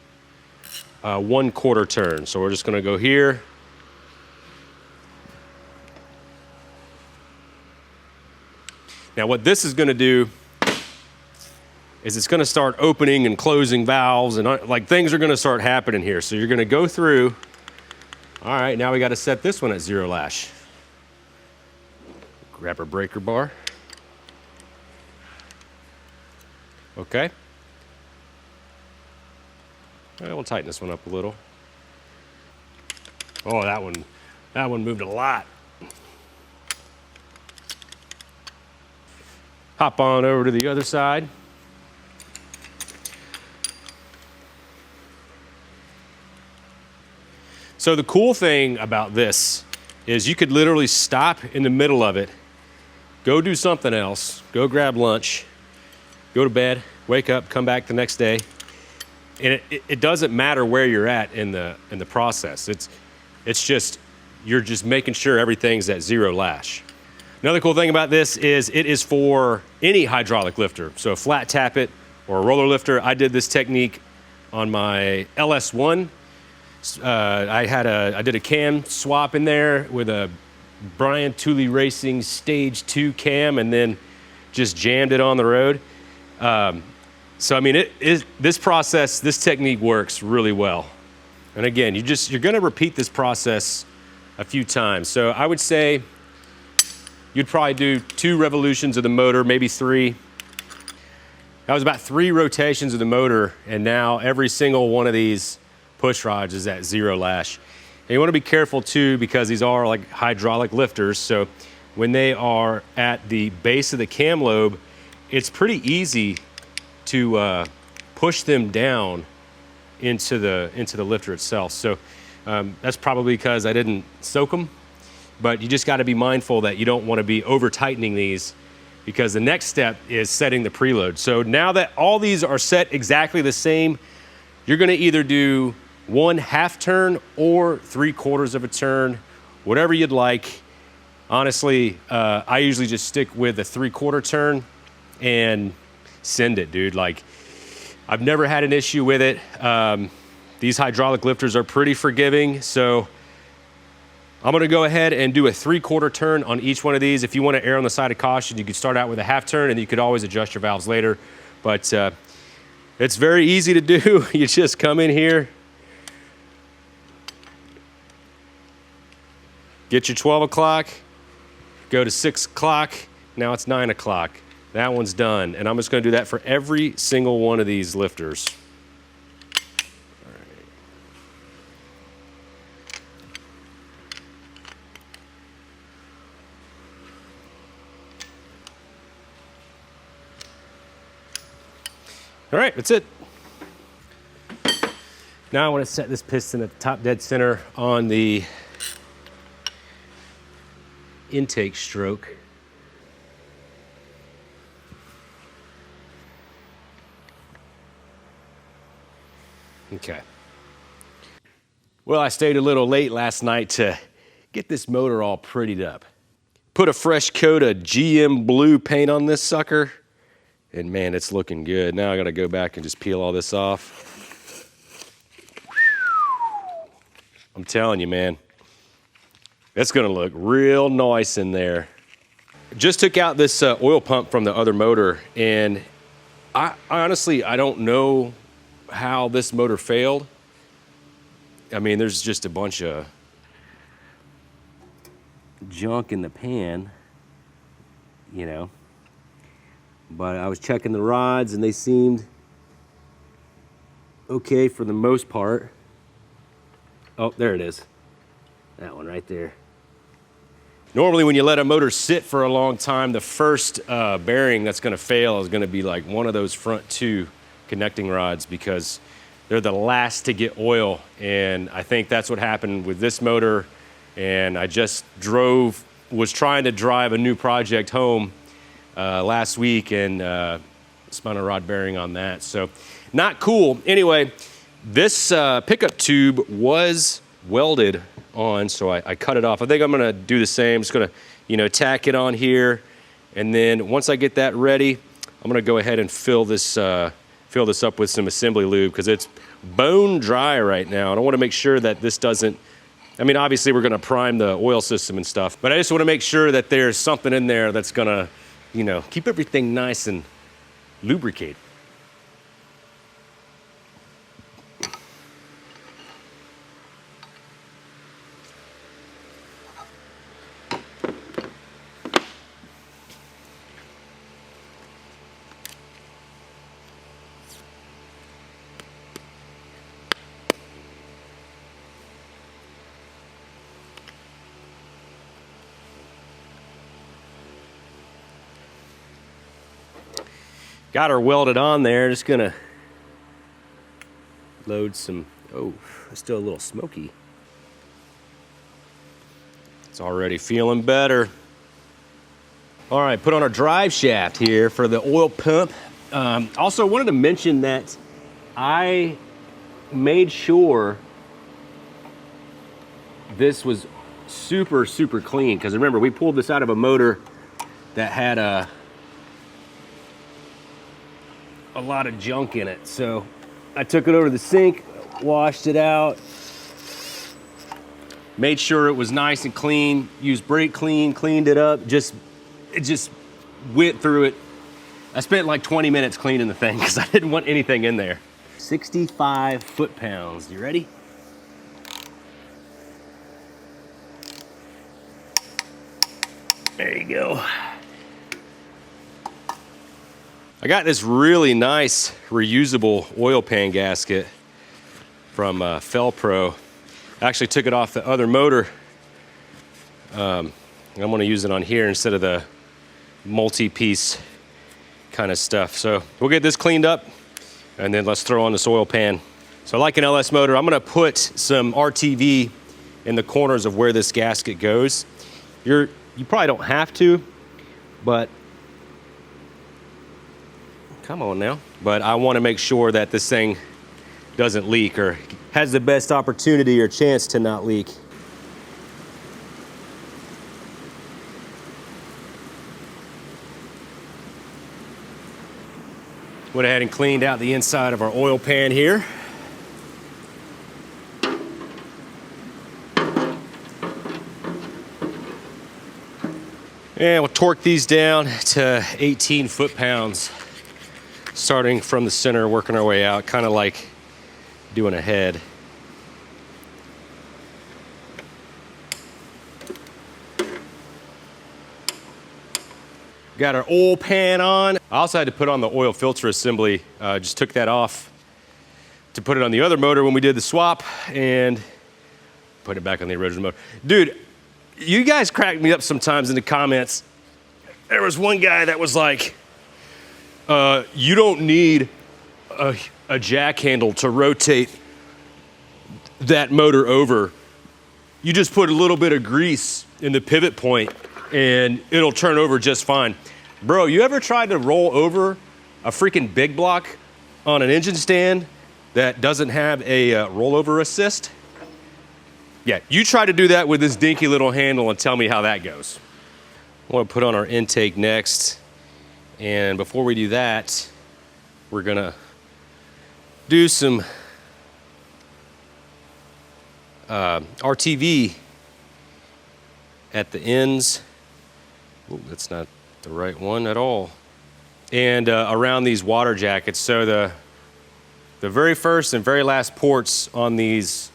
1/4 turn. So we're just gonna go here. Now what this is gonna do is it's gonna start opening and closing valves, and like things are gonna start happening here. So you're gonna go through. All right, now we gotta set this one at 0 lash. Grab our breaker bar. Okay. All right, we'll tighten this one up a little. Oh, that one moved a lot. Hop on over to the other side. So the cool thing about this is you could literally stop in the middle of it, go do something else, go grab lunch, go to bed, wake up, come back the next day, and it doesn't matter where you're at in the process. It's just you're just making sure everything's at zero lash. Another cool thing about this is it is for any hydraulic lifter. So a flat tappet or a roller lifter. I did this technique on my LS1. I did a cam swap in there with a Brian Tooley Racing Stage 2 cam and then just jammed it on the road. So I mean, this technique works really well. And again, you're gonna repeat this process a few times. So I would say you'd probably do 2 revolutions of the motor, maybe 3. That was about 3 rotations of the motor, and now every single one of these push rods is at 0 lash. And you want to be careful too, because these are like hydraulic lifters. So when they are at the base of the cam lobe, it's pretty easy to push them down into the lifter itself. So that's probably because I didn't soak them, but you just got to be mindful that you don't want to be over tightening these, because the next step is setting the preload. So now that all these are set exactly the same, you're going to either do 1/2 turn or 3/4 of a turn, whatever you'd like. Honestly, I usually just stick with a 3/4 turn and send it, dude. Like, I've never had an issue with it. These hydraulic lifters are pretty forgiving, so I'm gonna go ahead and do a 3/4 turn on each one of these. If you wanna err on the side of caution, you could start out with a 1/2 turn and you could always adjust your valves later. But it's very easy to do. You just come in here, get your 12 o'clock, go to 6 o'clock, now it's 9 o'clock. That one's done. And I'm just gonna do that for every single one of these lifters. All right, that's it. Now I want to set this piston at the top dead center on the intake stroke. Okay. Well, I stayed a little late last night to get this motor all prettied up. Put a fresh coat of GM blue paint on this sucker, and man, it's looking good. Now I gotta go back and just peel all this off. I'm telling you, man, it's gonna look real nice in there. Just took out this oil pump from the other motor, and I honestly don't know how this motor failed. I mean, there's just a bunch of junk in the pan, you know. But I was checking the rods and they seemed okay for the most part. Oh, there it is. That one right there. Normally when you let a motor sit for a long time, the first bearing that's gonna fail is gonna be like one of those front 2 connecting rods, because they're the last to get oil. And I think that's what happened with this motor. And I just was trying to drive a new project home last week and spun a rod bearing on that. So not cool. Anyway, this pickup tube was welded on, so I cut it off. I think I'm gonna do the same. Just gonna, tack it on here. And then once I get that ready, I'm gonna go ahead and fill this up with some assembly lube, because it's bone dry right now. And I wanna make sure that this doesn't, I mean, obviously we're gonna prime the oil system and stuff, but I just wanna make sure that there's something in there that's gonna, keep everything nice and lubricated. Got her welded on there. Just gonna load some, oh, it's still a little smoky. It's already feeling better. All right, put on our drive shaft here for the oil pump. Also wanted to mention that I made sure this was super, super clean, because remember, we pulled this out of a motor that had a lot of junk in it. So I took it over to the sink, washed it out, made sure it was nice and clean, used brake clean, cleaned it up, it just went through it. I spent like 20 minutes cleaning the thing because I didn't want anything in there. 65 foot-pounds. You ready? There you go. I got this really nice reusable oil pan gasket from Felpro. I actually took it off the other motor. I'm gonna use it on here instead of the multi-piece kind of stuff. So we'll get this cleaned up and then let's throw on this oil pan. So like an LS motor, I'm gonna put some RTV in the corners of where this gasket goes. You probably don't have to, but come on now. But I wanna make sure that this thing doesn't leak or has the best opportunity or chance to not leak. Went ahead and cleaned out the inside of our oil pan here. And we'll torque these down to 18 foot-pounds, starting from the center, working our way out, kind of like doing a head. Got our oil pan on. I also had to put on the oil filter assembly. Just took that off to put it on the other motor when we did the swap and put it back on the original motor. Dude, you guys crack me up sometimes in the comments. There was one guy that was like, you don't need a jack handle to rotate that motor over. You just put a little bit of grease in the pivot point and it'll turn over just fine. Bro, you ever tried to roll over a freaking big block on an engine stand that doesn't have a rollover assist? Yeah, you try to do that with this dinky little handle and tell me how that goes. I want to put on our intake next. And before we do that, we're gonna do some RTV at the ends. Ooh, that's not the right one at all. And around these water jackets. So the very first and very last ports on these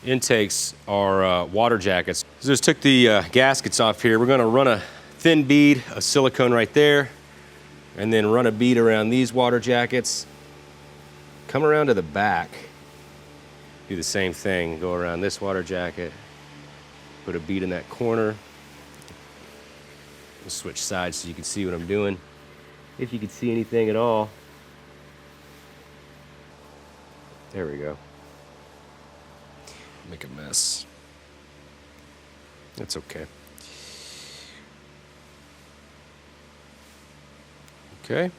intakes are water jackets. So just took the gaskets off here. We're gonna run a thin bead of silicone right there, and then run a bead around these water jackets. Come around to the back. Do the same thing. Go around this water jacket. Put a bead in that corner. We'll switch sides so you can see what I'm doing. If you can see anything at all. There we go. Make a mess. That's okay. Okay.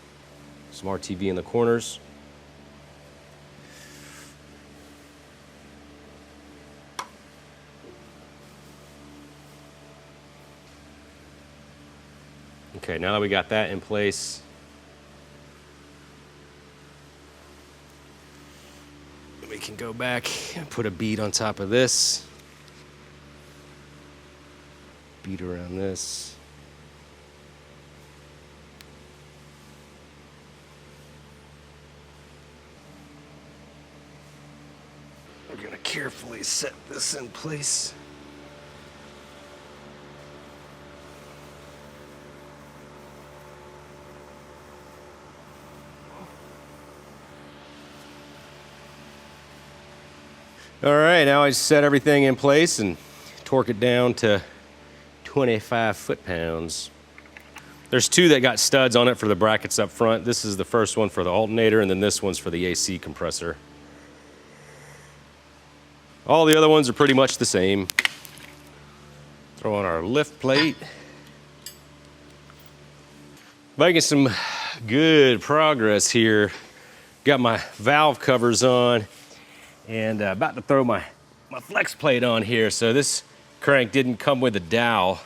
Some RTV in the corners. Okay, now that we got that in place, we can go back and put a bead on top of this. Bead around this. We're gonna carefully set this in place. All right, now I set everything in place and torque it down to 25 foot-pounds. There's two that got studs on it for the brackets up front. This is the first one for the alternator, and then this one's for the AC compressor. All the other ones are pretty much the same. Throw on our lift plate. Making some good progress here. Got my valve covers on and about to throw my flex plate on here. So this crank didn't come with a dowel.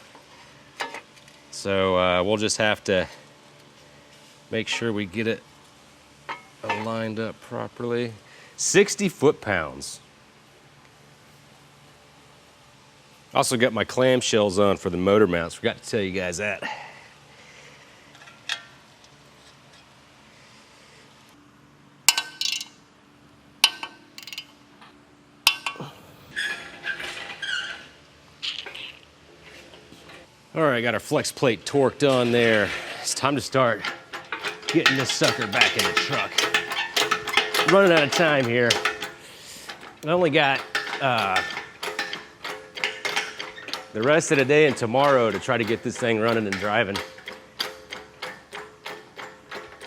So we'll just have to make sure we get it lined up properly. 60 foot-pounds. Also got my clamshells on for the motor mounts. Forgot to tell you guys that. All right, got our flex plate torqued on there. It's time to start getting this sucker back in the truck. Running out of time here. I only got the rest of the day and tomorrow to try to get this thing running and driving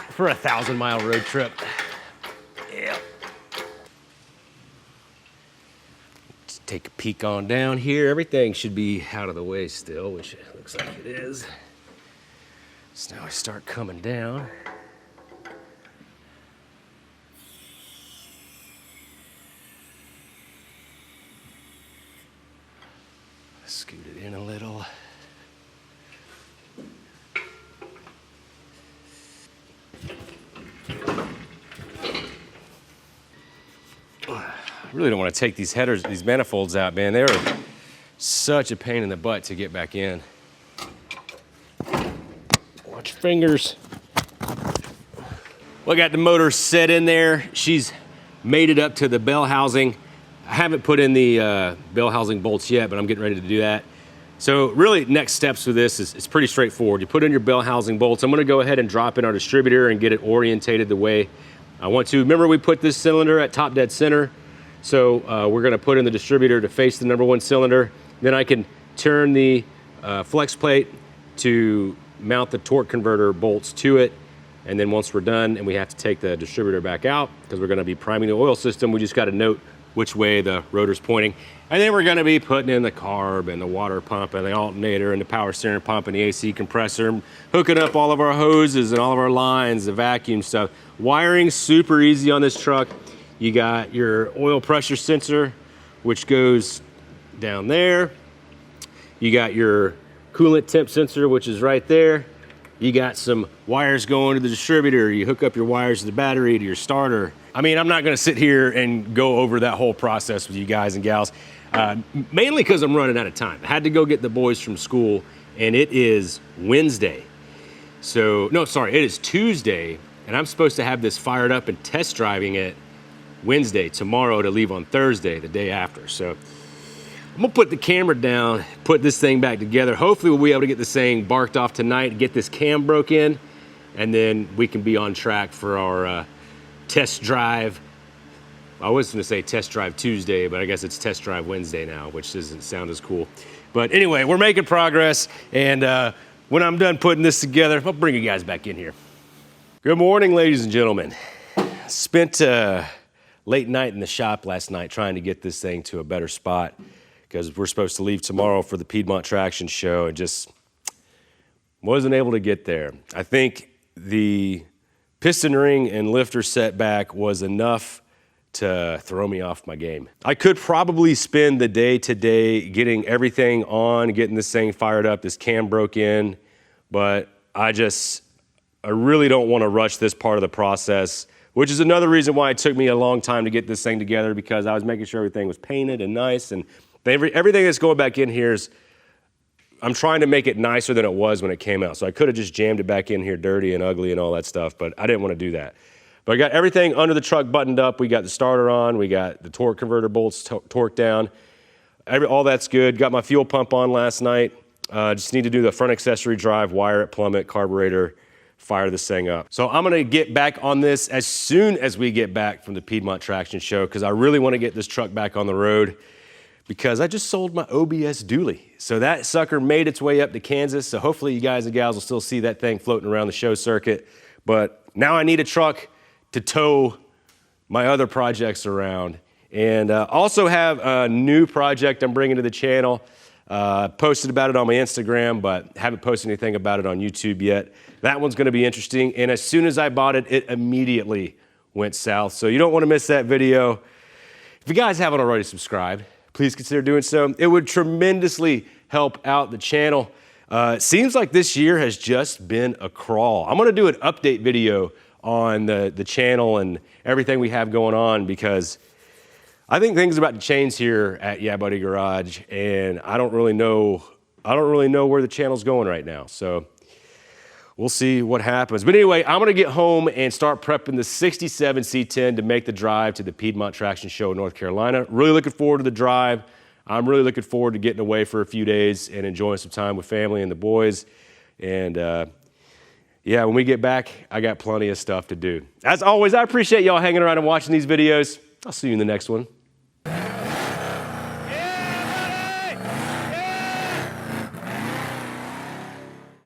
for a 1,000-mile road trip. Yeah. Let's take a peek on down here. Everything should be out of the way still, which it looks like it is. So now I start coming down. Scoot it in a little. I really don't want to take these headers, these manifolds out, man. They're such a pain in the butt to get back in. Watch your fingers. Well, I got the motor set in there. She's made it up to the bell housing. I haven't put in the bell housing bolts yet, but I'm getting ready to do that. So really, next steps with this is pretty straightforward. You put in your bell housing bolts. I'm gonna go ahead and drop in our distributor and get it orientated the way I want to. Remember, we put this cylinder at top dead center. So we're gonna put in the distributor to face the number one cylinder. Then I can turn the flex plate to mount the torque converter bolts to it. And then once we're done and we have to take the distributor back out because we're gonna be priming the oil system, we just gotta note which way the rotor's pointing. And then we're gonna be putting in the carb and the water pump and the alternator and the power steering pump and the AC compressor, hooking up all of our hoses and all of our lines, the vacuum stuff. Wiring's super easy on this truck. You got your oil pressure sensor, which goes down there. You got your coolant temp sensor, which is right there. You got some wires going to the distributor. You hook up your wires to the battery, to your starter. I mean, I'm not gonna sit here and go over that whole process with you guys and gals, mainly because I'm running out of time. I had to go get the boys from school, and it is Wednesday. So, no, sorry, it is Tuesday, and I'm supposed to have this fired up and test driving it Wednesday, tomorrow to leave on Thursday, the day after. So I'm gonna put the camera down, put this thing back together. Hopefully we'll be able to get this thing barked off tonight, get this cam broke in, and then we can be on track for our test drive. I was gonna say test drive Tuesday, but I guess it's test drive Wednesday now, which doesn't sound as cool. But anyway, we're making progress, and when I'm done putting this together, I'll bring you guys back in here. Good morning, ladies and gentlemen. Spent late night in the shop last night trying to get this thing to a better spot because we're supposed to leave tomorrow for the Piedmont Traction Show and just wasn't able to get there. I think the piston ring and lifter setback was enough to throw me off my game. I could probably spend the day today getting everything on, getting this thing fired up, this cam broke in, but I really don't want to rush this part of the process, which is another reason why it took me a long time to get this thing together, because I was making sure everything was painted and nice, and everything that's going back in here is, I'm trying to make it nicer than it was when it came out. So I could have just jammed it back in here dirty and ugly and all that stuff, but I didn't want to do that. But I got everything under the truck buttoned up. We got the starter on. We got the torque converter bolts torqued down. All that's good. Got my fuel pump on last night. Just need to do the front accessory drive, wire it, plumb it, carburetor, fire this thing up. So I'm gonna get back on this as soon as we get back from the Piedmont Traction Show, because I really want to get this truck back on the road. because I just sold my OBS dually. So that sucker made its way up to Kansas. So hopefully you guys and gals will still see that thing floating around the show circuit. But now I need a truck to tow my other projects around. And also have a new project I'm bringing to the channel. Posted about it on my Instagram, but haven't posted anything about it on YouTube yet. That one's gonna be interesting. And as soon as I bought it, it immediately went south. So you don't wanna miss that video. If you guys haven't already subscribed, please consider doing so. It would tremendously help out the channel. It seems like this year has just been a crawl. I'm gonna do an update video on the channel and everything we have going on, because I think things are about to change here at Yeah Buddy Garage, and I don't really know where the channel's going right now. So we'll see what happens. But anyway, I'm gonna get home and start prepping the 67 C10 to make the drive to the Piedmont Traction Show in North Carolina. Really looking forward to the drive. I'm really looking forward to getting away for a few days and enjoying some time with family and the boys. And yeah, when we get back, I got plenty of stuff to do. As always, I appreciate y'all hanging around and watching these videos. I'll see you in the next one.